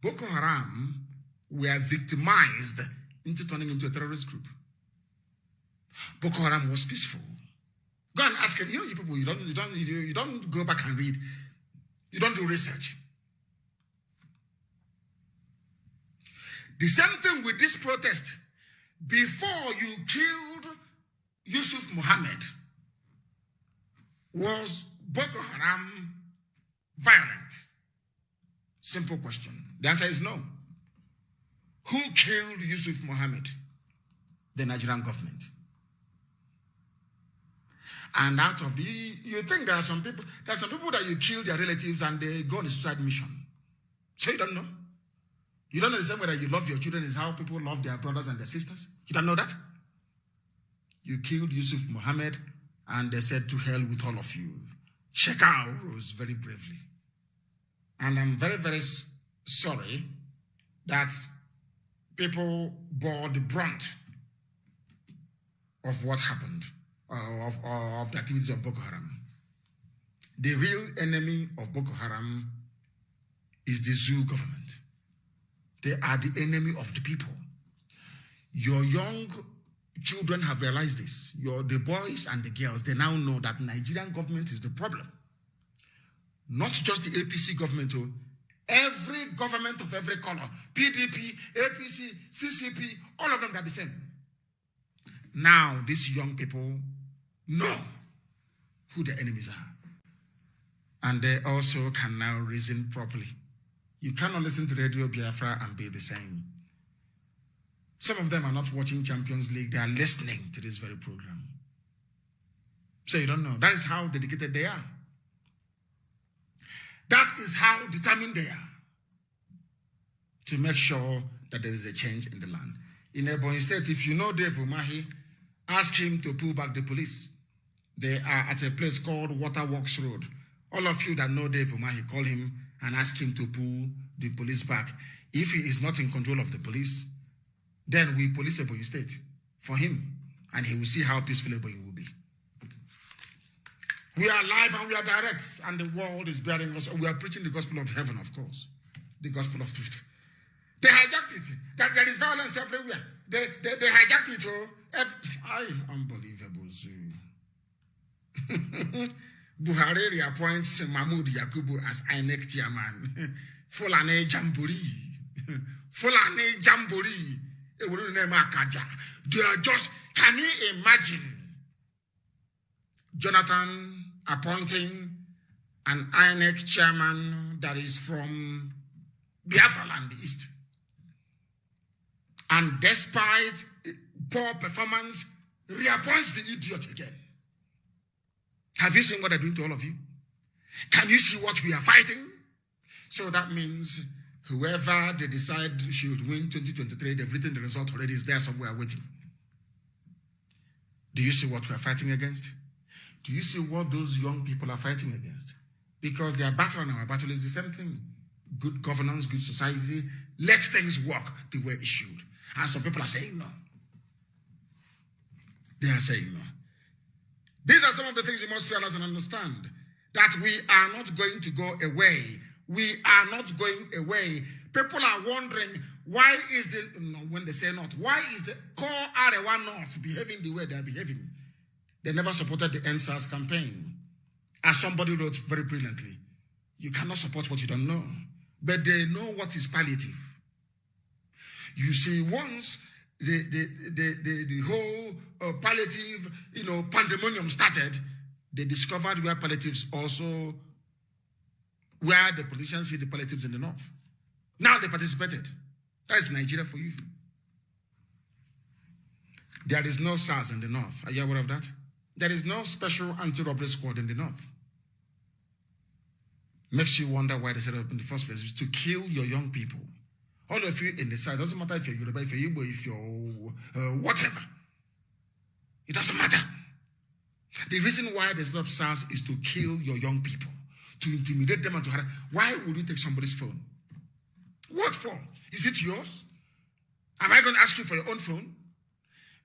Boko Haram were victimized into turning into a terrorist group. Boko Haram was peaceful. Go and ask it. You people, you don't go back and read. You don't do research. The same thing with this protest. Before you killed Yusuf Muhammad, was Boko Haram violent? Simple question. The answer is no. Who killed Yusuf Muhammad? The Nigerian government. And out of you think there are some people that you kill their relatives and they go on a suicide mission. So you don't know? You don't know the same way that you love your children is how people love their brothers and their sisters? You don't know that? You killed Yusuf Muhammad and they said, to hell with all of you. Shekau rose very bravely. And I'm very, very sorry that people bore the brunt of what happened, of the activities of Boko Haram. The real enemy of Boko Haram is the zoo government. They are the enemy of the people. Your young children have realized this. The boys and the girls, they now know that Nigerian government is the problem. Not just the APC government, every government of every color, PDP, APC, CCP, all of them are the same. Now, these young people know who the enemies are. And they also can now reason properly. You cannot listen to Radio Biafra and be the same. Some of them are not watching Champions League. They are listening to this very program. So you don't know. That is how dedicated they are. That is how determined they are to make sure that there is a change in the land. In Ebonyi State, if you know Dave Umahi, ask him to pull back the police. They are at a place called Waterworks Road. All of you that know Dave Umahi, call him and ask him to pull the police back. If he is not in control of the police, then we police Ebonyi State for him, and he will see how peaceful Ebonyi will be. We are live and we are direct, and the world is bearing us. We are preaching the gospel of heaven, of course, the gospel of truth. They hijacked it. That there is violence everywhere. They hijacked it. Unbelievable. Buhari appoints Mahmoud Yakubu as INEC chairman. Fulani Jamboree. Fulani Jamboree. They are just, can you imagine Jonathan appointing an INEC chairman that is from Biafra land, the East? And despite poor performance reappoints the idiot again. Have you seen what they're doing to all of you? Can you see what we are fighting? So that means whoever they decide should win 2023, they've written the result already, is there somewhere waiting. Do you see what we are fighting against? Do you see what those young people are fighting against? Because their battle and our battle is the same thing. Good governance, good society, let things work the way it should. And some people are saying no. They are saying no. These are some of the things you must realize and understand. That we are not going to go away. We are not going away. People are wondering, why is the, when they say not, why is the core Arewa North behaving the way they are behaving? They never supported the NSAS campaign. As somebody wrote very brilliantly, you cannot support what you don't know. But they know what is palliative. You see, once the whole palliative, pandemonium started, they discovered where palliatives also, where the politicians see the palliatives in the north. Now they participated. That is Nigeria for you. There is no SARS in the north. Are you aware of that? There is no special anti-robbery squad in the north. Makes you wonder why they set up in the first place, is to kill your young people. All of you in the side, doesn't matter if you're Yoruba, if you're Igbo, if you're whatever. It doesn't matter. The reason why they set up SARS is to kill your young people, to intimidate them and to harass. Why would you take somebody's phone? What for? Is it yours? Am I going to ask you for your own phone?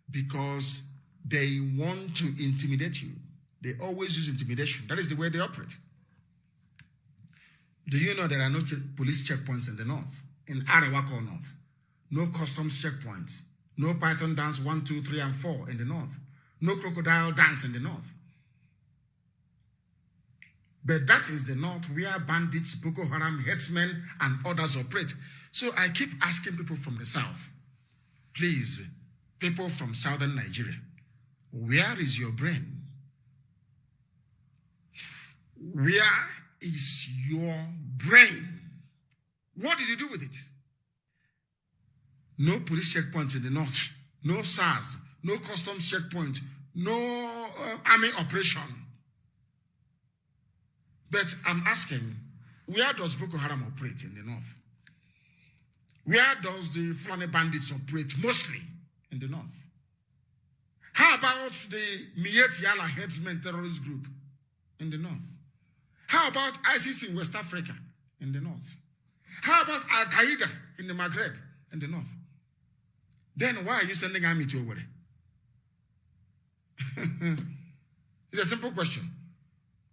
Because they want to intimidate you. They always use intimidation. That is the way they operate. Do you know there are no police checkpoints in the north? In Arewako North. No customs checkpoints. No Python dance 1, 2, 3, and 4 in the north. No crocodile dance in the north. But that is the north where bandits, Boko Haram, headsmen, and others operate. So I keep asking people from the south, please, people from southern Nigeria, where is your brain? Where is your brain? What did you do with it? No police checkpoint in the north, no SARS, no customs checkpoint, no army operation. But I'm asking, where does Boko Haram operate in the north? Where does the Fulani bandits operate mostly in the north? How about the Miet Yala headsmen terrorist group in the north? How about ISIS in West Africa in the north? How about Al-Qaeda in the Maghreb in the north? Then why are you sending army to Owerri? It's a simple question.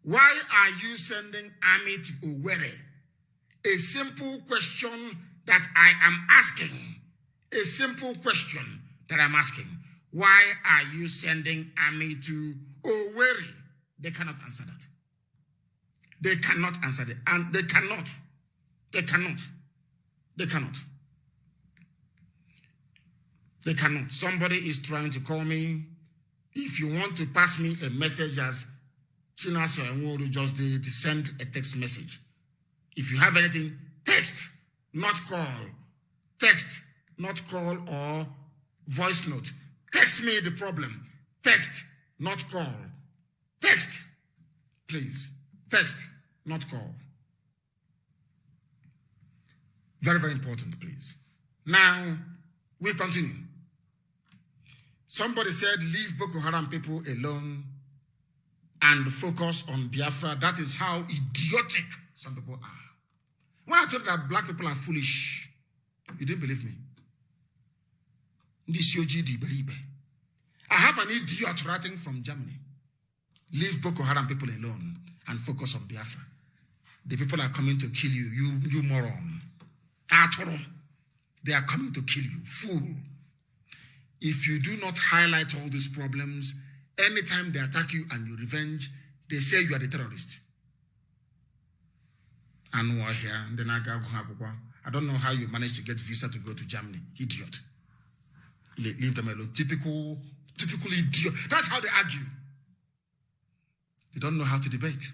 Why are you sending army to Owerri? A simple question that I am asking. A simple question that I'm asking. Why are you sending army to Owerri? They cannot answer that. They cannot answer that. And they cannot. They cannot. They cannot. They cannot. Somebody is trying to call me. If you want to pass me a message as Chinaso Enworu just did, send a text message. If you have anything, text, not call. Text, not call or voice note. Text me the problem. Text, not call. Text, please. Text, not call. Very, very important, please. Now, we continue. Somebody said, leave Boko Haram people alone and focus on Biafra. That is how idiotic some people are. When I told you that black people are foolish, you didn't believe me. I have an idiot writing from Germany. Leave Boko Haram people alone and focus on Biafra. The people are coming to kill you, you moron. Atoro. They are coming to kill you, fool. If you do not highlight all these problems, anytime they attack you and you revenge, they say you are the terrorist. And we're here, I don't know how you managed to get visa to go to Germany. Idiot. Leave them alone. Typical idiot. That's how they argue. They don't know how to debate.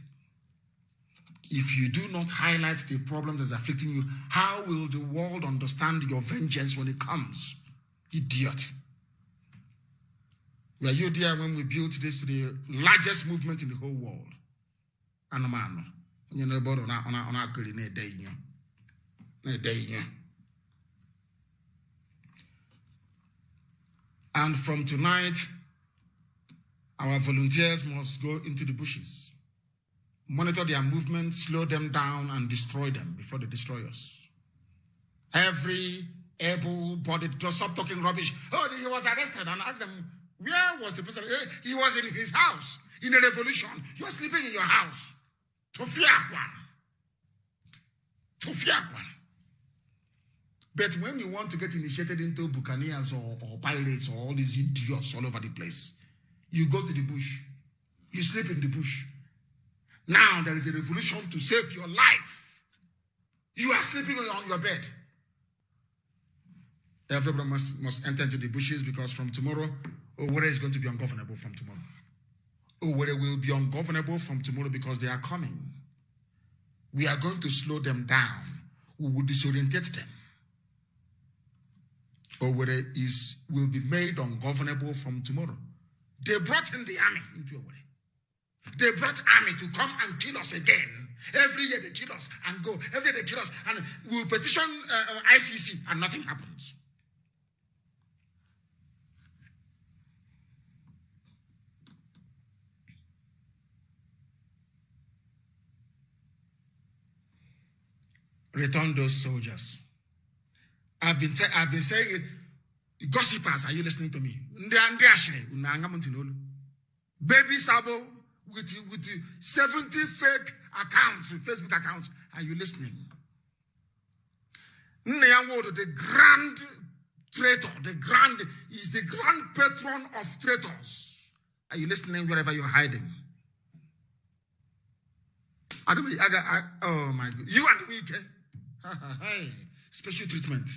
If you do not highlight the problems that's afflicting you, how will the world understand your vengeance when it comes? Idiot. Were you there when we built this to the largest movement in the whole world? Anamano. You know about on our and from tonight, our volunteers must go into the bushes, monitor their movements, slow them down, and destroy them before they destroy us. Every able-bodied, just stop talking rubbish. Oh, he was arrested, and ask them, where was the person? He was in his house in a revolution. You are sleeping in your house. Tofiakwa. But when you want to get initiated into buccaneers or pirates or all these idiots all over the place, you go to the bush. You sleep in the bush. Now there is a revolution to save your life. You are sleeping on your bed. Everybody must enter into the bushes because from tomorrow, Owerri is going to be ungovernable from tomorrow. Owerri will be ungovernable from tomorrow because they are coming. We are going to slow them down. We will disorientate them. Owerri will be made ungovernable from tomorrow. They brought in the army into Owerri. They brought army to come and kill us again. Every year they kill us and go. Every year they kill us and we will petition ICC and nothing happens. Return those soldiers. I've been saying it. Gossipers, are you listening to me? Baby Sabo with 70 fake accounts, Facebook accounts. Are you listening? The grand traitor, is the grand patron of traitors. Are you listening wherever you're hiding? Oh my God. You and the week, special treatment.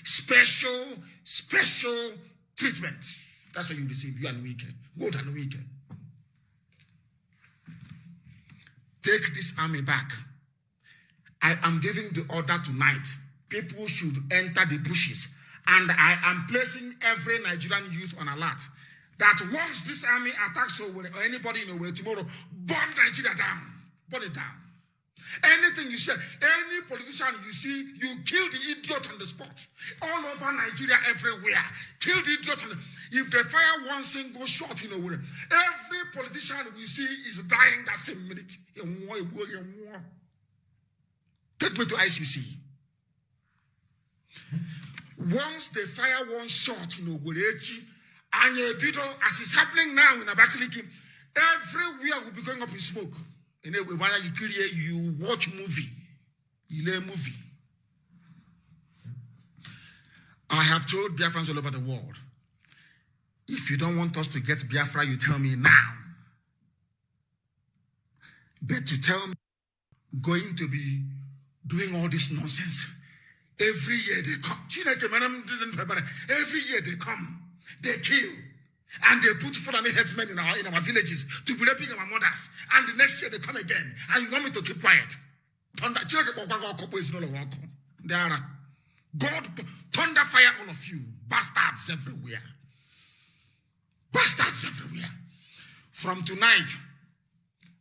Special treatment. That's what you receive, you and the week. Good and weak. Take this army back. I am giving the order tonight. People should enter the bushes. And I am placing every Nigerian youth on alert that once this army attacks Owerri or anybody in Owerri tomorrow, burn Nigeria down. Burn it down. Anything you say, any politician you see, you kill the idiot on the spot. All over Nigeria, everywhere. Kill the idiot. If they fire one single shot in Owerri, every politician we see is dying that same minute. Take me to ICC. Once they fire one shot in Owerri, and as is happening now in Abakaliki, everywhere will be going up in smoke. And when you watch movie, you learn movie. I have told Biafrans all over the world, if you don't want us to get Biafra, you tell me now. But to tell me going to be doing all this nonsense, every year they come. Every year they come, they kill. And they put Fulani headsmen in our villages to be raping our mothers. And the next year they come again. And you want me to keep quiet? God, thunder fire all of you. Bastards everywhere. Bastards everywhere. From tonight,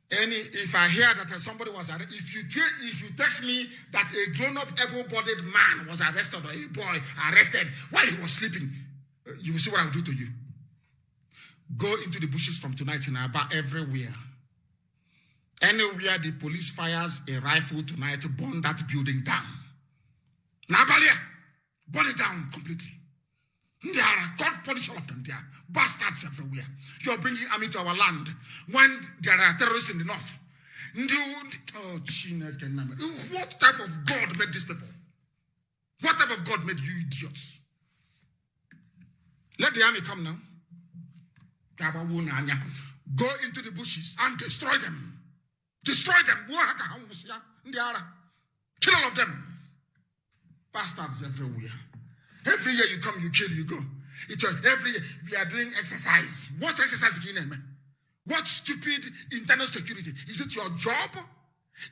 if I hear that somebody was arrested, if you text me that a grown-up able-bodied man was arrested or a boy arrested while he was sleeping, you will see what I will do to you. Go into the bushes from tonight in Aba, everywhere. Anywhere the police fires a rifle tonight, burn that building down. Nabalia, burn it down completely. There are God punish all of them there. Bastards everywhere. You're bringing army to our land when there are terrorists in the north. What type of God made these people? What type of God made you idiots? Let the army come now. Go into the bushes and destroy them. Destroy them. Kill all of them. Bastards everywhere. Every year you come, you kill, you go. It's every year we are doing exercise. What exercise again, man? What stupid internal security? Is it your job?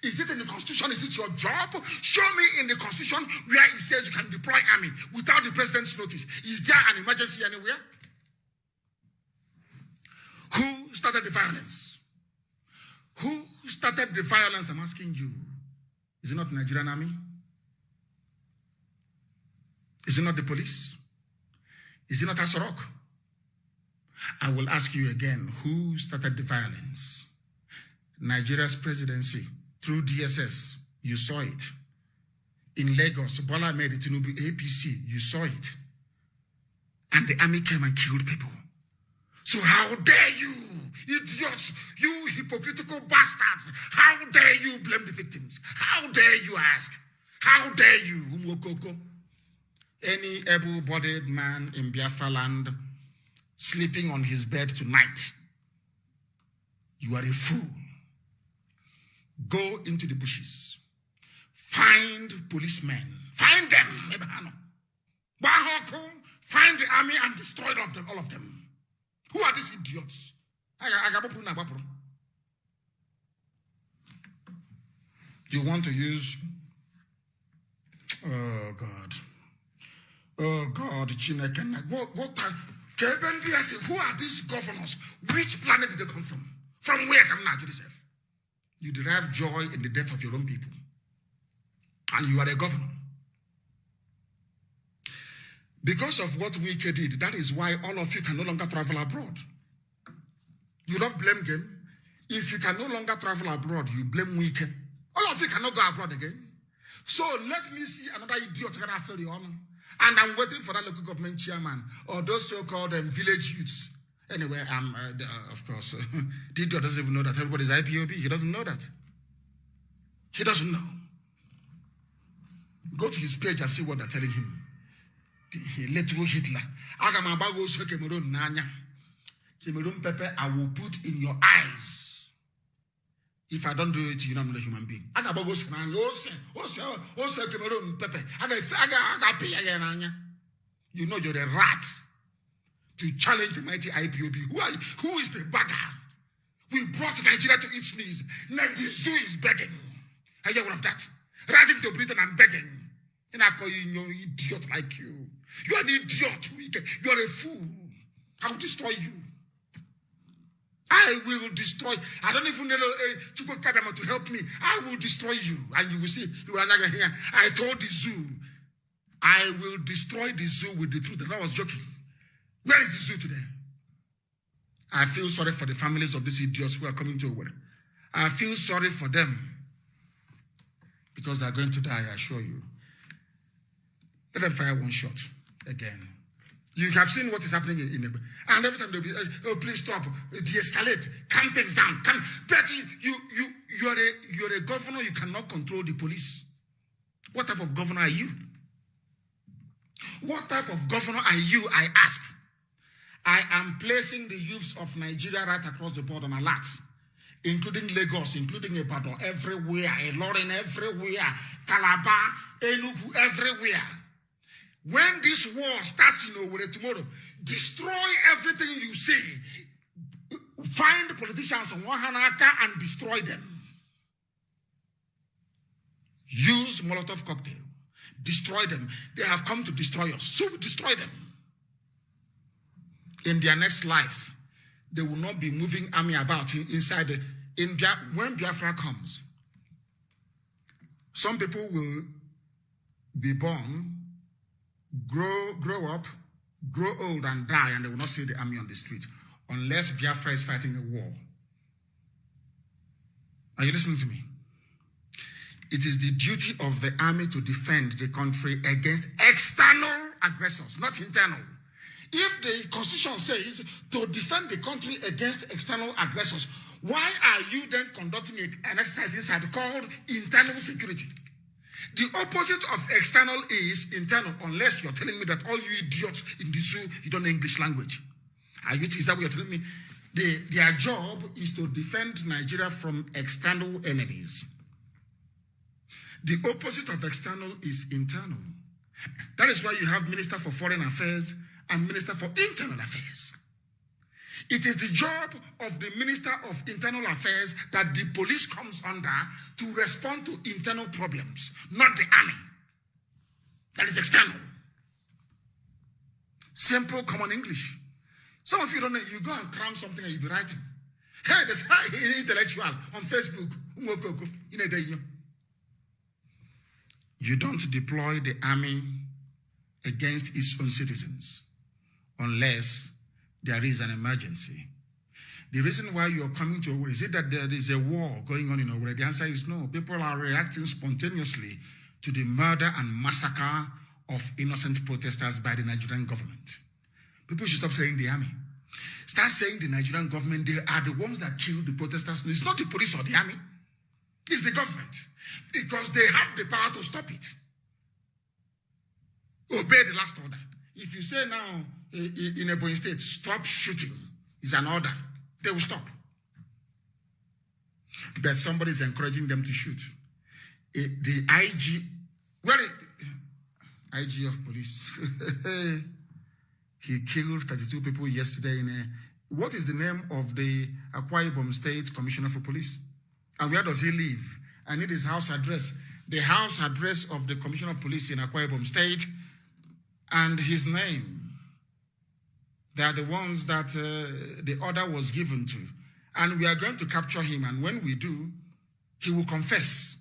Is it in the Constitution? Is it your job? Show me in the Constitution where it says you can deploy army without the president's notice. Is there an emergency anywhere? started the violence? Who started the violence? I'm asking you. Is it not the Nigerian army? Is it not the police? Is it not Asorok? I will ask you again, who started the violence? Nigeria's presidency through DSS, you saw it. In Lagos, Bola Ahmed Tinubu, APC, you saw it. And the army came and killed people. So how dare you, idiots, you hypocritical bastards, how dare you blame the victims? How dare you ask? How dare you, Umwokoko? Any able-bodied man in Biafra land sleeping on his bed tonight, you are a fool. Go into the bushes. Find policemen. Find them. Find the army and destroy all of them. Who are these idiots? You want to use... Oh, God. Oh, God, Chineke. Who are these governors? Which planet did they come from? From where come now, Joseph? You derive joy in the death of your own people. And you are a governor. Because of what Wike did, that is why all of you can no longer travel abroad. You don't blame them. If you can no longer travel abroad, you blame Wike. All of you cannot go abroad again. So let me see another idiot that I feel the honor. And I'm waiting for that local government chairman or those so-called village youths. Anyway, of course, the idiot doesn't even know that everybody's IPOB. He doesn't know that. He doesn't know. Go to his page and see what they're telling him. Little Hitler. Cameroon pepper, I will put in your eyes. If I don't do it, you're not a human being. You know you're a rat to challenge the mighty IPOB. Who is the bagger? We brought Nigeria to its knees. Now the zoo is begging. I hear one of that. Riding to Britain and begging. And I call you no idiot like you. You are an idiot. You are a fool. I will destroy you. I will destroy. I don't even know to help me. I will destroy you. And you will see. You are not here. I told the zoo. I will destroy the zoo with the truth. And I was joking. Where is the zoo today? I feel sorry for the families of these idiots who are coming to Owerri. I feel sorry for them. Because they are going to die, I assure you. Let them fire one shot again. You have seen what is happening in and every time they'll be, oh, please stop, de-escalate, calm things down. But you're a governor, you cannot control the police. What type of governor are you? What type of governor are you, I ask? I am placing the youths of Nigeria right across the board on alert, including Lagos, including Ibadan, everywhere, Ilorin, everywhere, Calabar, Enugu, everywhere. When this war starts in Owerri tomorrow, destroy everything you see. Find the politicians on Wahanaka and destroy them. Use Molotov cocktail. Destroy them. They have come to destroy us. So we destroy them. In their next life, they will not be moving army about inside. When Biafra comes, some people will be born, grow up, grow old and die, and they will not see the army on the street unless Biafra is fighting a war. Are you listening to me? It is the duty of the army to defend the country against external aggressors, not internal. If the constitution says to defend the country against external aggressors, why are you then conducting an exercise inside called internal security? The opposite of external is internal, unless you're telling me that all you idiots in the zoo, you don't know English language. Is that what you're telling me? Their job is to defend Nigeria from external enemies. The opposite of external is internal. That is why you have Minister for Foreign Affairs and Minister for Internal Affairs. It is the job of the Minister of Internal Affairs that the police comes under to respond to internal problems, not the army. That is external. Simple common English. Some of you don't know, you go and cram something and you be writing. Hey, this high intellectual on Facebook. You don't deploy the army against its own citizens unless there is an emergency. The reason why you're coming to Owerri, is it that there is a war going on in Owerri? The answer is no. People are reacting spontaneously to the murder and massacre of innocent protesters by the Nigerian government. People should stop saying the army. Start saying the Nigerian government, they are the ones that killed the protesters. It's not the police or the army. It's the government. Because they have the power to stop it. Obey the last order. If you say now in a Ebonyi state, stop shooting, it's an order, they will stop. But somebody is encouraging them to shoot. The IG, IG of police, he killed 32 people yesterday in a, what is the name of the Akwa Ibom State Commissioner for Police? And where does he live? I need his house address. The house address of the Commissioner of Police in Akwa Ibom State and his name. They are the ones that the order was given to. And we are going to capture him. And when we do, he will confess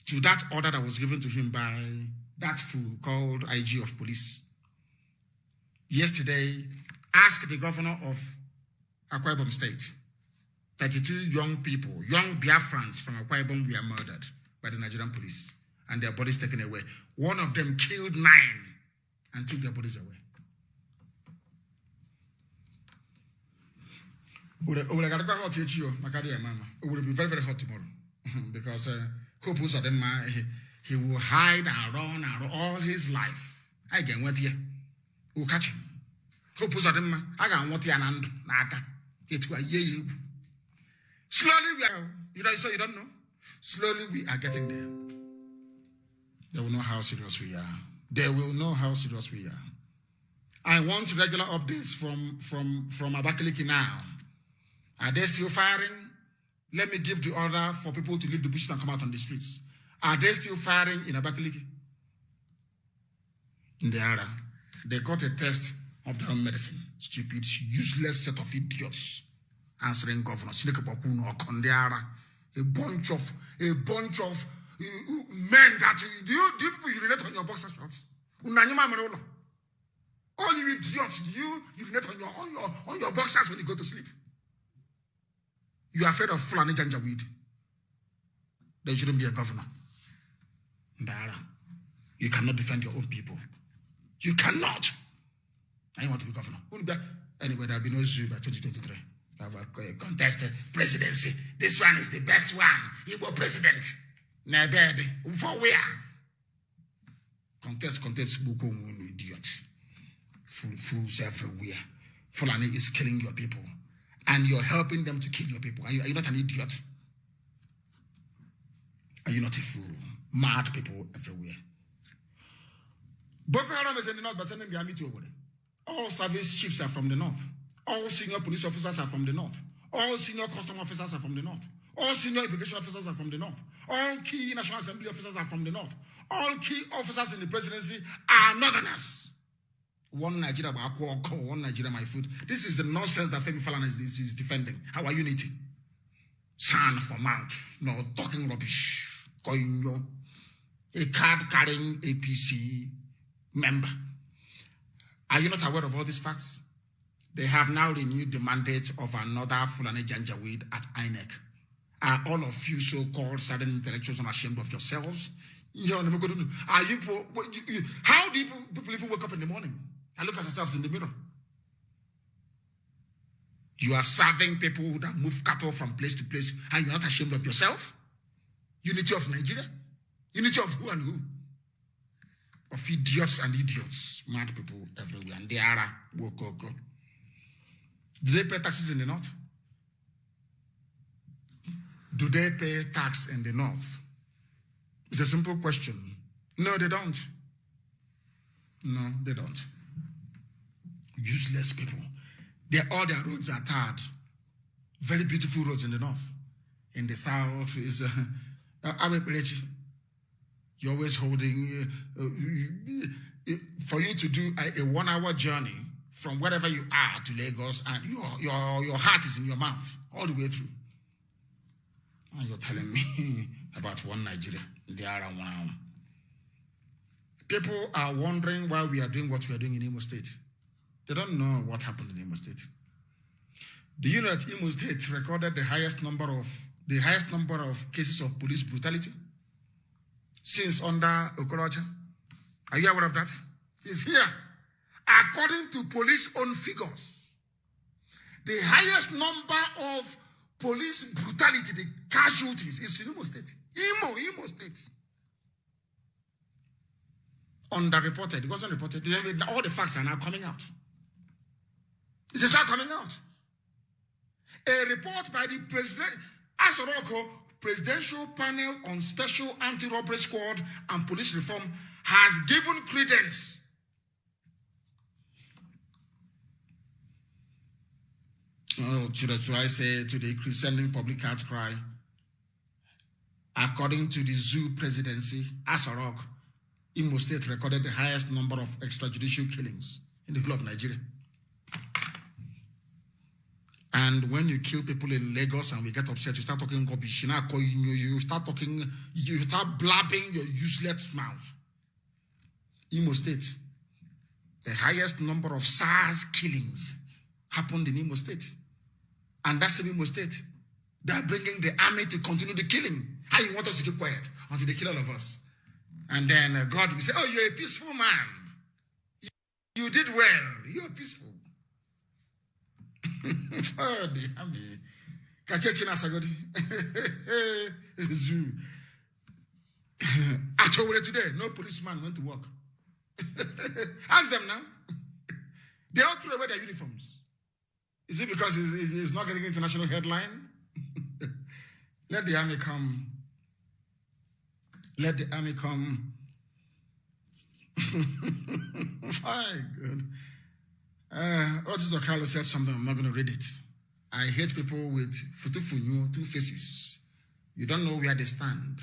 to that order that was given to him by that fool called IG of Police. Yesterday, ask the governor of Akwa Ibom State. 32 young people, young Biafrans from Akwa Ibom were murdered by the Nigerian police and their bodies taken away. One of them killed 9 and took their bodies away. It will be very, very hot tomorrow because Hope Uzodinma, he will hide and run all his life. I can wait here. We'll catch him. Hope Uzodinma, I can want Yanand Naka. It will ye. Slowly we are, you don't know. Slowly we are getting there. They will know how serious we are. They will know how serious we are. I want regular updates from Abakaliki now. Are they still firing? Let me give the order for people to leave the bushes and come out on the streets. Are they still firing in Abakaliki? They are. They got a test of their own medicine. Stupid, useless set of idiots answering governor. A bunch of men that do you people urinate on your boxer shorts? All you idiots, you urinate on your boxers when you go to sleep. You are afraid of Fulani Janjaweed. There shouldn't be a governor. Ndara, you cannot defend your own people. You cannot. I want to be governor. Anyway, there will be no zoo by 2023. I have a contested presidency. This one is the best one. He was president. Nebed. For where? Contest, idiot. Fools everywhere. Fulani is killing your people. And you're helping them to kill your people. Are you not an idiot? Are you not a fool? Mad people everywhere. Boko Haram is in the north, but sending the army to over there. All service chiefs are from the north. All senior police officers are from the north. All senior custom officers are from the north. All senior immigration officers are from the north. All key National Assembly officers are from the north. All key officers in the presidency are northerners. One Nigeria, one Nigeria, my food. This is the nonsense that Femi Falana is defending. Our unity. Son for mouth. No talking rubbish. A card carrying APC member. Are you not aware of all these facts? They have now renewed the mandate of another Fulani Janjaweed at INEC. Are all of you so-called southern intellectuals unashamed of yourselves? How do people even wake up in the morning and look at themselves in the mirror? You are serving people that move cattle from place to place and you're not ashamed of yourself? Unity of Nigeria? Unity of who and who? Of idiots and idiots. Mad people everywhere. And they are go. Do they pay taxes in the north? Do they pay tax in the north? It's a simple question. No, they don't. No, they don't. Useless people. All their roads are tarred. Very beautiful roads in the north. In the south is you're always holding for you to do a 1 hour journey from wherever you are to Lagos, and your heart is in your mouth all the way through. And you're telling me about one Nigeria. They are around. People are wondering why we are doing what we are doing in Imo State. They don't know what happened in Imo State. Do you know that Imo State recorded the highest number of cases of police brutality since under Okorocha? Are you aware of that? It's here. According to police own figures, the highest number of police brutality, the casualties, is in Imo State. Imo State. Underreported. It wasn't reported. All the facts are now coming out. It is now coming out. A report by the President Asoroko Presidential Panel on Special Anti-Robbery Squad and Police Reform has given credence to the crescending public outcry. According to the Zoo Presidency, Asorok, Imo State recorded the highest number of extrajudicial killings in the whole of Nigeria. And when you kill people in Lagos and we get upset, you start talking rubbish. You start blabbing your useless mouth. Imo State, the highest number of SARS killings happened in Imo State. And that's in Imo State. They are bringing the army to continue the killing. How you want us to keep quiet until they kill all of us? And then God will say, oh, you're a peaceful man. You did well. You're peaceful. Oh, the army. Kachechina Sagodi. Zoo. Actually, today, no policeman went to work. Ask them now. They all threw away their uniforms. Is it because it's not getting international headline? Let the army come. Let the army come. My God. Otis Okalo said something, I'm not going to read it. I hate people with futufunyu, two faces. You don't know where they stand.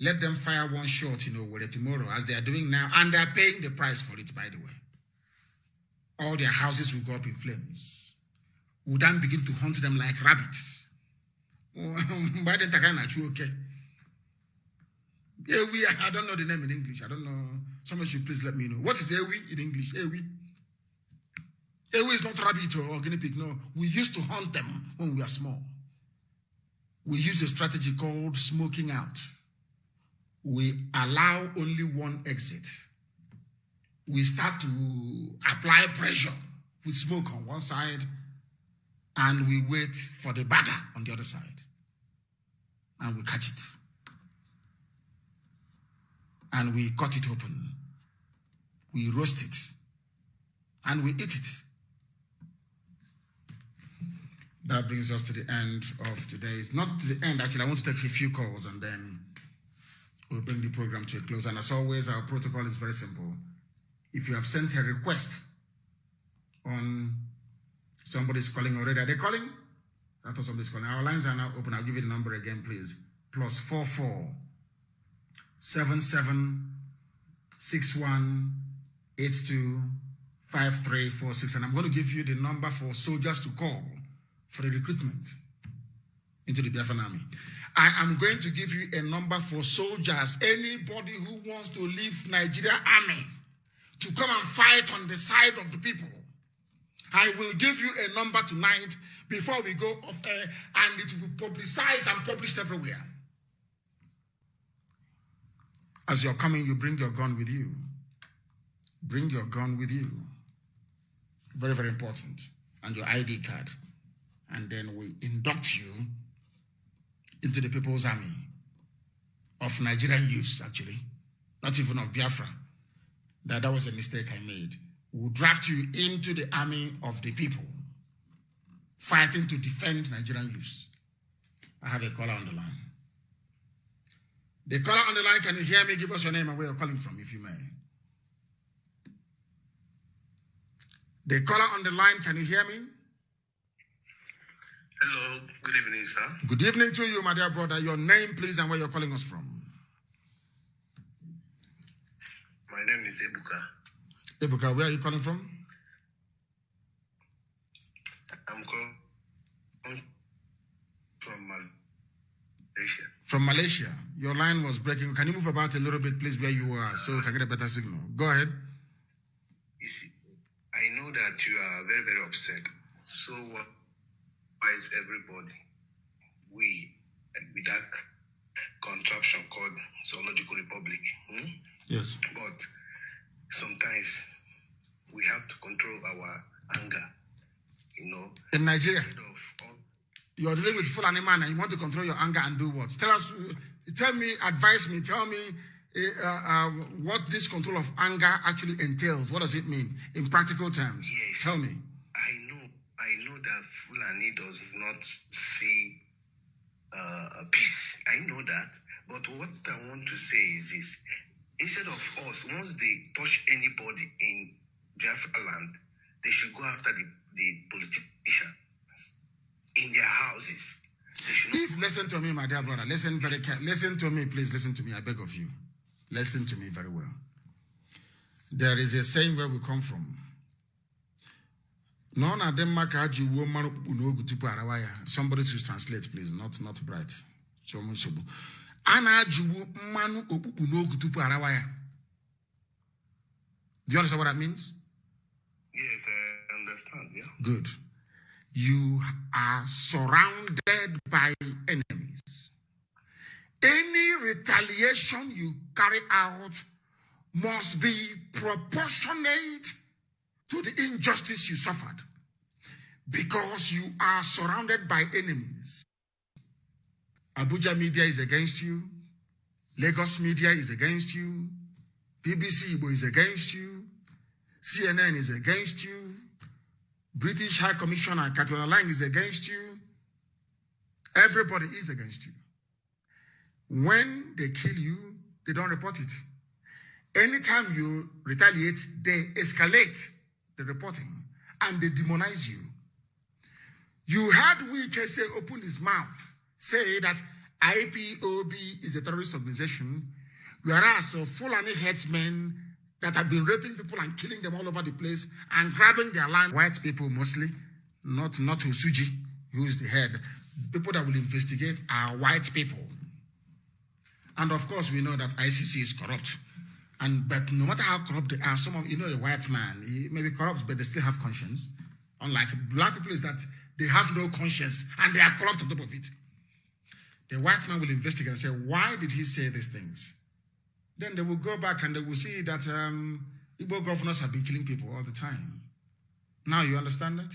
Let them fire one shot, tomorrow, as they are doing now, and they are paying the price for it, by the way. All their houses will go up in flames. We will then begin to hunt them like rabbits. Why didn't I get you okay? Ewi, I don't know the name in English. I don't know. Someone should please let me know. What is Ewi in English? Ewi. Ewi is not rabbit or guinea pig. No. We used to hunt them when we were small. We use a strategy called smoking out. We allow only one exit. We start to apply pressure with smoke on one side, and we wait for the bagger on the other side. And we catch it. And we cut it open. We roast it. And we eat it. That brings us to the end of today's. Not the end, actually. I want to take a few calls and then we'll bring the program to a close. And as always, our protocol is very simple. If you have sent a request on somebody's calling already, are they calling? I thought somebody's calling. Our lines are now open. I'll give you the number again, please. +44 77 61 82 5346. And I'm going to give you the number for soldiers to call for the recruitment into the Biafran army. I am going to give you a number for soldiers, anybody who wants to leave Nigeria army to come and fight on the side of the people. I will give you a number tonight before we go off air, and it will be publicized and published everywhere. As you're coming, you bring your gun with you. Bring your gun with you. Very, very important. And your ID card. And then we induct you into the People's Army of Nigerian youths, actually. Not even of Biafra. That was a mistake I made. We'll draft you into the army of the people, fighting to defend Nigerian youths. I have a caller on the line. The caller on the line, can you hear me? Give us your name and where you're calling from, if you may. The caller on the line, can you hear me? Hello, good evening, sir. Good evening to you, my dear brother. Your name, please, and where you're calling us from. My name is Ebuka. Ebuka, where are you calling from? I'm calling from Malaysia. From Malaysia. Your line was breaking. Can you move about a little bit, please, where you are, so we can get a better signal? Go ahead. You see, I know that you are very, very upset. So why is everybody, we, with that contraption called Zoological Republic? Yes. But sometimes we have to control our anger, you know. In Nigeria, you're dealing with full animal and you want to control your anger and do what? Tell me, advise me, tell me what this control of anger actually entails. What does it mean in practical terms? Yes. Tell me. I know that Fulani does not see peace. I know that. But what I want to say is this. Instead of us, once they touch anybody in Biafra land, they should go after the politicians in their houses. Listen to me, my dear brother. Listen to me, please. Listen to me. I beg of you. Listen to me very well. There is a saying where we come from. Somebody should translate, please. Not bright. Do you understand what that means? Yes, I understand. Yeah. Good. You are surrounded by enemies. Any retaliation you carry out must be proportionate to the injustice you suffered, because you are surrounded by enemies. Abuja media is against you. Lagos media is against you. BBC Igbo is against you. CNN is against you. British High Commissioner Katrina Lang is against you. Everybody is against you. When they kill you, they don't report it. Anytime you retaliate, they escalate the reporting and they demonize you. You heard Wike say, open his mouth, say that IPOB is a terrorist organization, whereas Fulani headsmen that have been raping people and killing them all over the place and grabbing their land. White people mostly, not Usuji, who is the head. People that will investigate are white people. And of course, we know that ICC is corrupt. But no matter how corrupt they are, some of a white man, he may be corrupt, but they still have conscience. Unlike black people, is that they have no conscience and they are corrupt on top of it. The white man will investigate and say, why did he say these things? Then they will go back and they will see that Igbo governors have been killing people all the time. Now you understand that?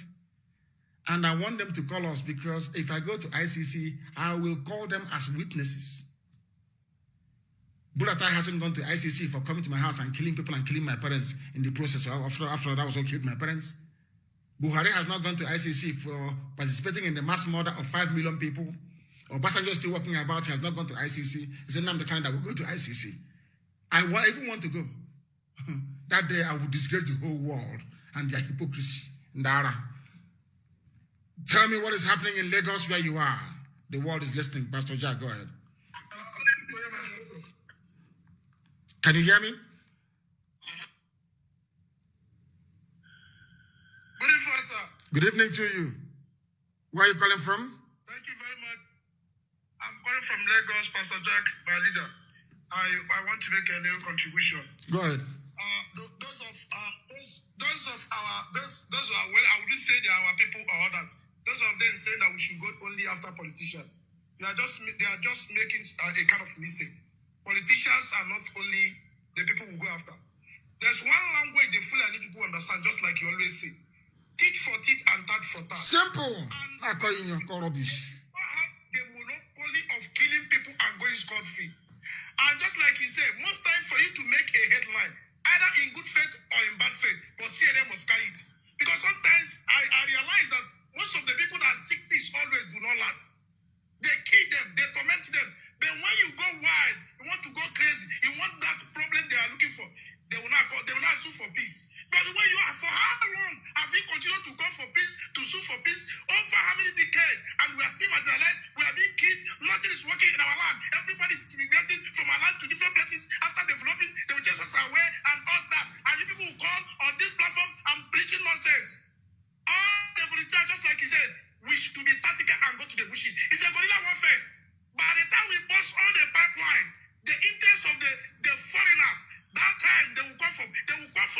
And I want them to call us, because if I go to ICC, I will call them as witnesses. Buratai hasn't gone to ICC for coming to my house and killing people and killing my parents in the process. After that was all killed my parents. Buhari has not gone to ICC for participating in the mass murder of 5 million people. Obasanjo is still walking about, he has not gone to ICC. He said, Nnamdi Kanu will go to ICC. I even want to go. That day I will disgrace the whole world and their hypocrisy. Ndara. Tell me what is happening in Lagos where you are. The world is listening. Pastor Jack, go ahead. Can you hear me? Good evening, sir. Good evening to you. Where are you calling from? Thank you very much. I'm calling from Lagos, Pastor Jack, my leader. I want to make a little contribution. Go ahead. Those are, well, I wouldn't say they are our people or that. Those of them saying that we should go only after politicians. They are just making a kind of mistake. Politicians are not only the people we go after. There's one language the Fulani people understand, just like you always say. Tit for tit and tat for tat. Simple. And rubbish. Have the monopoly of killing people and going scot-free. And just like he said, most time for you to make a headline, either in good faith or in bad faith, but CNN must carry it. Because sometimes I realize that most of the people that seek peace always do not last. They kill them, they torment them. But when you go wild, you want to go crazy, you want that problem they are looking for, they will not sue for peace. But when you are, for how long have you continued to go for peace, to sue for peace, over how many decades, and we are still marginalized, we are being killed, nothing is working in our land. Everybody is migrating from our land to different places. After developing, they will chase us away and all that. And you people will call on this platform and preaching nonsense. All the volunteers just like he said, we should be tactical and go to the bushes. It's a guerrilla warfare. By the time we bust all the pipeline, the interest of the foreigners, that time they will come for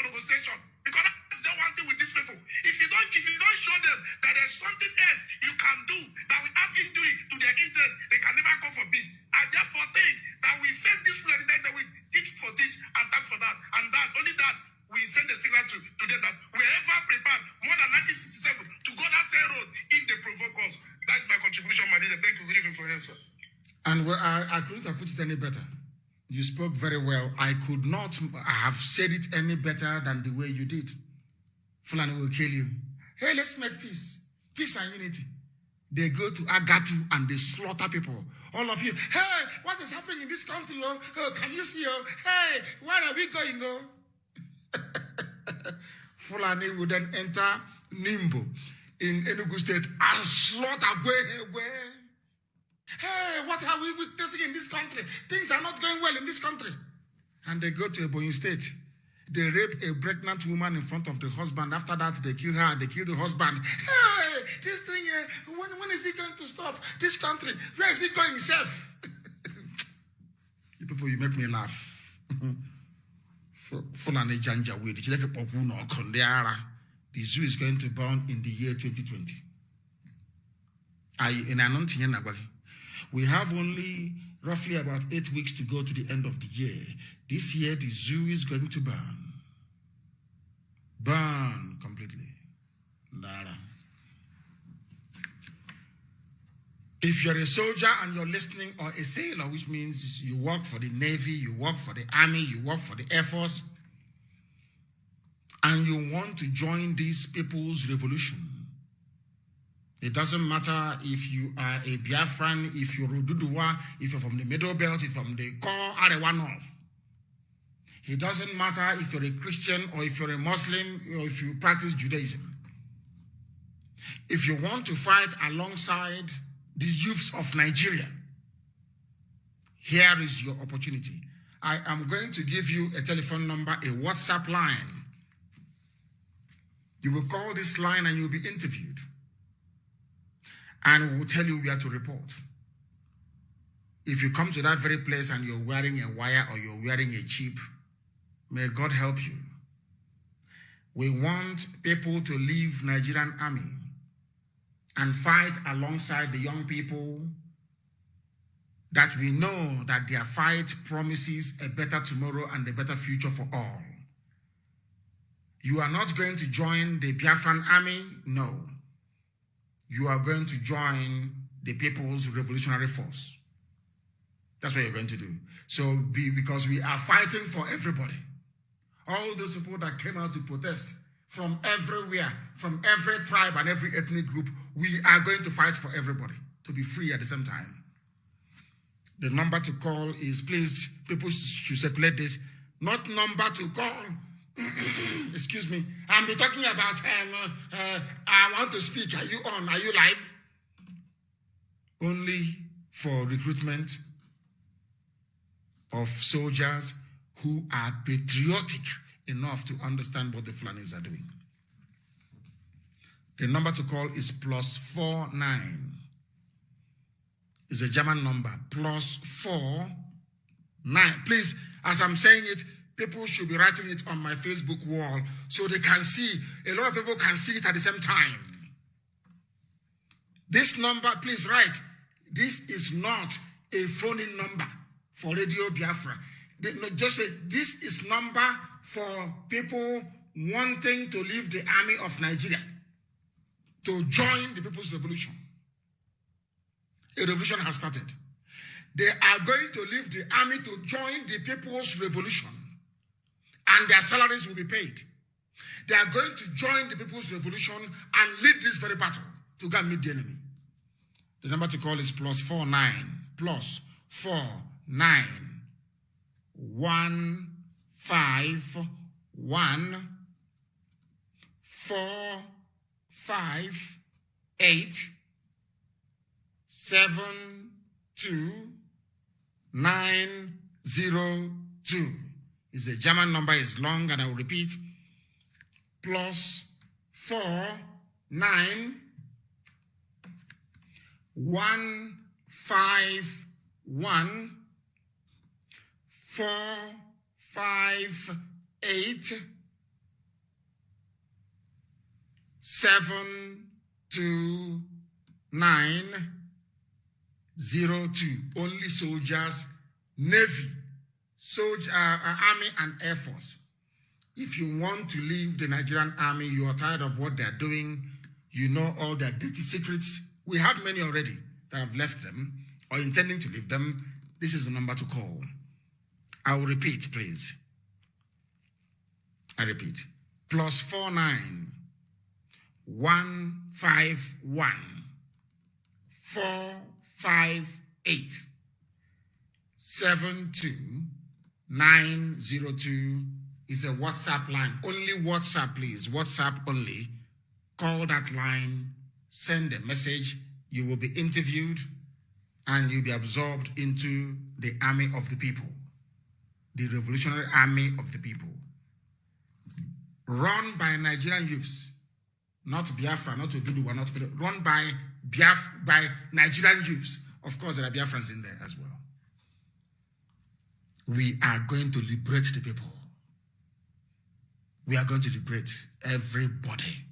negotiation. Because that's the one thing with these people. If you don't show them that there's something else you can do that will add injury to their interest, they can never come for peace. I therefore think that we face this fully that with teach for teach and thanks for that. And that only that we send the signal to them that we ever prepared more than 1967 to go that same road if they provoke us. That's my contribution, my leader. Thank you very much for your answer. And I couldn't have put it any better. You spoke very well. I could not have said it any better than the way you did. Fulani will kill you. Hey, let's make peace. Peace and unity. They go to Agatu and they slaughter people. All of you, hey, what is happening in this country? Oh, can you see? Oh, hey, where are we going? Oh? Fulani would then enter Nimbo in Enugu State and slaughter where? Hey, what are we witnessing in this country? Things are not going well in this country. And they go to Ebonyi State. They rape a pregnant woman in front of the husband. After that, they kill her. They kill the husband. Hey, this thing, when is it going to stop? This country, where is it going, self? You people, you make me laugh. Fulani Janjaweed. The zoo is going to burn in the year 2020. We have only roughly about 8 weeks to go to the end of the year. This year, the zoo is going to burn. Burn completely. If you're a soldier and you're listening, or a sailor, which means you work for the Navy, you work for the Army, you work for the Air Force, and you want to join this people's revolution, it doesn't matter if you are a Biafran, if you're Oduduwa, if you're from the Middle Belt, if you're from the core Arewa North. It doesn't matter if you're a Christian or if you're a Muslim or if you practice Judaism. If you want to fight alongside the youths of Nigeria, here is your opportunity. I am going to give you a telephone number, a WhatsApp line. You will call this line and you'll be interviewed. And we will tell you where to report. If you come to that very place and you're wearing a wire or you're wearing a chip, may God help you. We want people to leave Nigerian Army and fight alongside the young people that we know that their fight promises a better tomorrow and a better future for all. You are not going to join the Biafran Army? No. You are going to join the People's Revolutionary Force. That's what you're going to do. So because we are fighting for everybody. All those people that came out to protest from everywhere, from every tribe and every ethnic group, we are going to fight for everybody to be free at the same time. The number to call is, please, people should circulate this, not number to call. Excuse me. I'm talking about, I want to speak. Are you on? Are you live? Only for recruitment of soldiers who are patriotic enough to understand what the Fulanis are doing. The number to call is +49. It's a German number. +49. Please, as I'm saying it, people should be writing it on my Facebook wall so they can see. A lot of people can see it at the same time. This number, please write. This is not a phone-in number for Radio Biafra. Just say, this is number for people wanting to leave the army of Nigeria to join the People's Revolution. A revolution has started. They are going to leave the army to join the People's Revolution, and their salaries will be paid. They are going to join the People's Revolution and lead this very battle to go and meet the enemy. The number to call is +49 +49 151 458 72902. It's a German number, is long, and I will repeat. +49 151 458 72902. Only soldiers, Navy, Army and Air Force. If you want to leave the Nigerian Army, you are tired of what they are doing, you know all their dirty secrets. We have many already that have left them or intending to leave them. This is the number to call. I will repeat, please. I repeat. +49 151 458 72902 is a WhatsApp line. Only WhatsApp, please. WhatsApp only. Call that line, send a message. You will be interviewed and you'll be absorbed into the army of the people, the revolutionary army of the people, run by Nigerian youths, not Biafra, not Oduduwa, not run by Nigerian youths. Of course, there are Biafrans in there as well. We are going to liberate the people. We are going to liberate everybody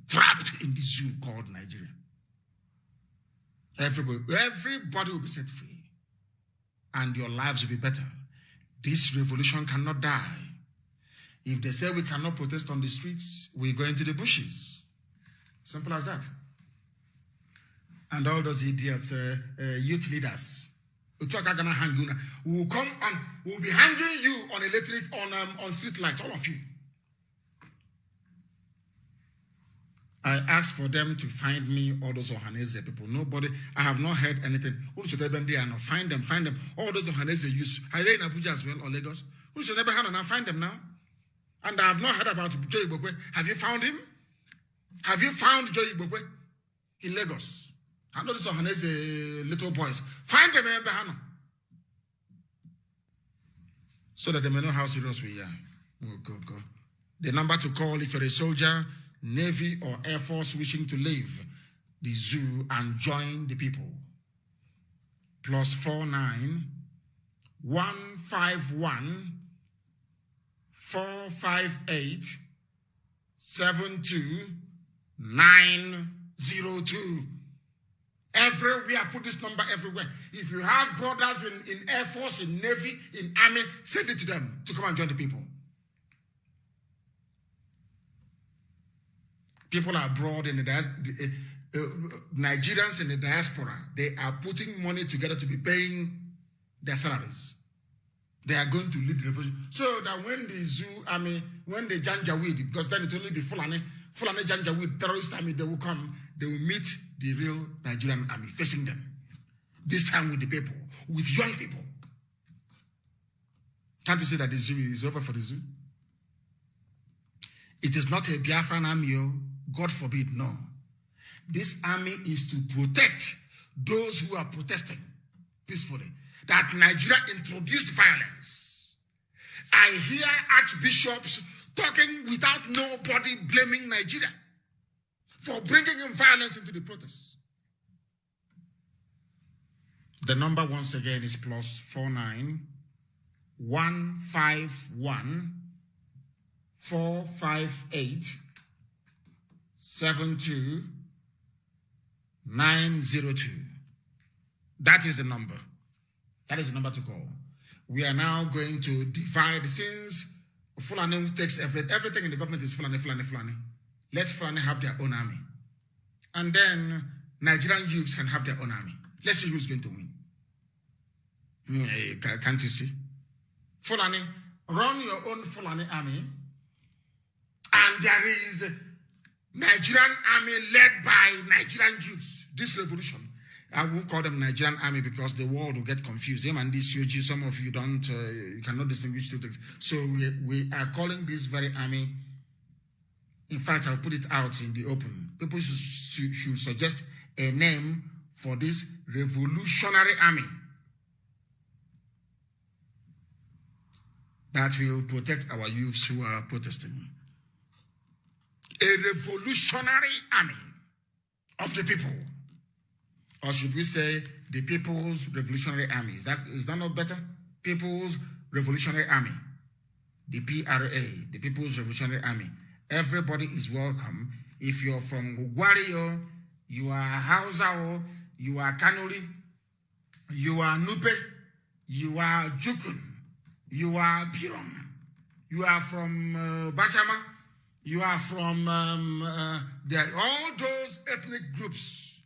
trapped in the zoo called Nigeria. Everybody will be set free. And your lives will be better. This revolution cannot die. If they say we cannot protest on the streets, we go into the bushes. Simple as that. And all those idiots, youth leaders, we will come and we'll be hanging you on electric, on street lights, all of you. I asked for them to find me, all those Ohanese people. Nobody, I have not heard anything. Who should ever be and find them? All those Ohanese use. Are they in Abuja as well or Lagos? Who should ever have now find them now? And I have not heard about Joe Ibokwe. Have you found him? Have you found Joe Ibokwe in Lagos? I know those Ohanese little boys. Find them in Bahano. So that they may know how serious we are. Oh, go. The number to call if you're a soldier, Navy or Air Force wishing to leave the zoo and join the people. +49 151 458 72902. Everywhere, put this number everywhere. If you have brothers in Air Force, in Navy, in Army, send it to them to come and join the people. People are abroad in the Nigerians in the diaspora, they are putting money together to be paying their salaries. They are going to lead the revolution. So that when the zoo army, when the Janjaweed, because then it will only be Fulani Janjaweed terrorist army, they will come, they will meet the real Nigerian army facing them. This time with the people, with young people. Can't you see that the zoo is over for the zoo? It is not a Biafran army, God forbid, no. This army is to protect those who are protesting peacefully. That Nigeria introduced violence. I hear archbishops talking without nobody blaming Nigeria for bringing in violence into the protests. The number once again is +49 151 458 72902. That is the number. That is the number to call. We are now going to divide, since Fulani takes everything in the government is Fulani. Let Fulani have their own army. And then Nigerian youths can have their own army. Let's see who's going to win. Can't you see? Fulani, run your own Fulani army. And there is Nigerian army led by Nigerian youths. This revolution. I won't call them Nigerian army because the world will get confused. Them and this COG, some of you don't, you cannot distinguish two things. So we are calling this very army. In fact, I'll put it out in the open. People should suggest a name for this revolutionary army that will protect our youths who are protesting. A revolutionary army of the people. Or should we say the People's Revolutionary Army? Is that not better? People's Revolutionary Army. The PRA, the People's Revolutionary Army. Everybody is welcome. If you're from Ugwario, you are Hausa, you are Kanuri, you are Nupe, you are Jukun, you are Birom, you are from Bachama, you are from all those ethnic groups.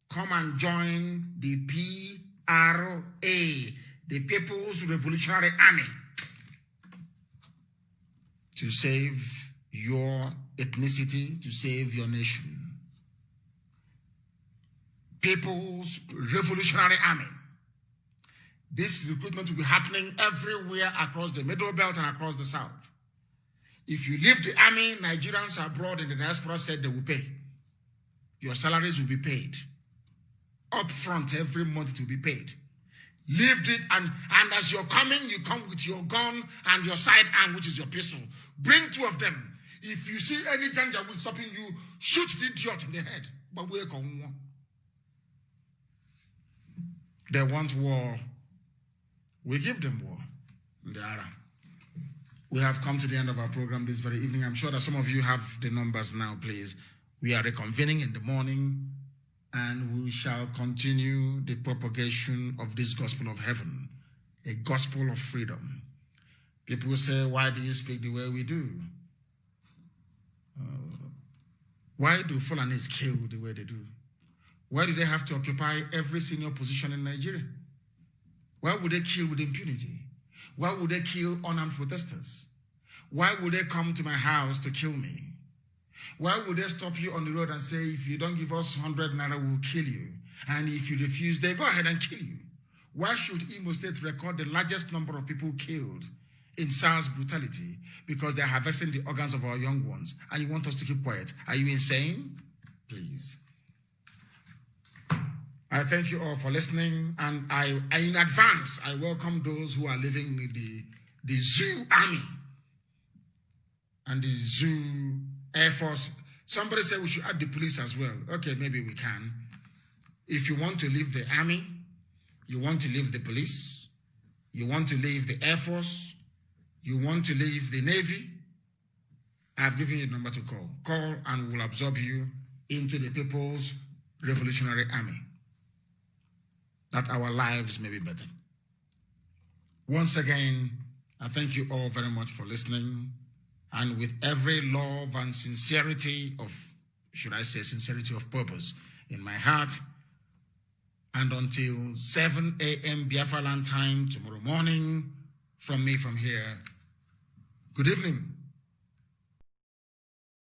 Come and join the PRA, the People's Revolutionary Army, to save your ethnicity, to save your nation. People's Revolutionary Army. This recruitment will be happening everywhere across the Middle Belt and across the South. If you leave the army, Nigerians abroad in the diaspora said they will pay. Your salaries will be paid. Up front, every month it will be paid. Leave it, and as you're coming, you come with your gun and your sidearm, which is your pistol. Bring 2 of them. If you see any danger will stopping you, shoot the idiot in the head. But we come war. They want war. We give them war. We have come to the end of our program this very evening. I'm sure that some of you have the numbers now, please. We are reconvening in the morning, and we shall continue the propagation of this gospel of heaven, a gospel of freedom. People say, why do you speak the way we do? Why do Fulanis kill the way they do? Why do they have to occupy every senior position in Nigeria? Why would they kill with impunity? Why would they kill unarmed protesters? Why would they come to my house to kill me? Why would they stop you on the road and say, if you don't give us 100 naira, we'll kill you? And if you refuse, they go ahead and kill you. Why should Imo State record the largest number of people killed in SARS brutality? Because they are harvesting the organs of our young ones. And you want us to keep quiet. Are you insane? Please. I thank you all for listening. And I in advance, I welcome those who are living with the Zoo Army and the Zoo Air Force. Somebody said we should add the police as well. Okay, maybe we can. If you want to leave the army, you want to leave the police, you want to leave the Air Force, you want to leave the Navy, I've given you a number to call. Call and we'll absorb you into the People's Revolutionary Army, that our lives may be better. Once again, I thank you all very much for listening. And with every love and sincerity of, should I say, sincerity of purpose in my heart, and until 7 a.m. Biafra land time tomorrow morning, from me from here, good evening.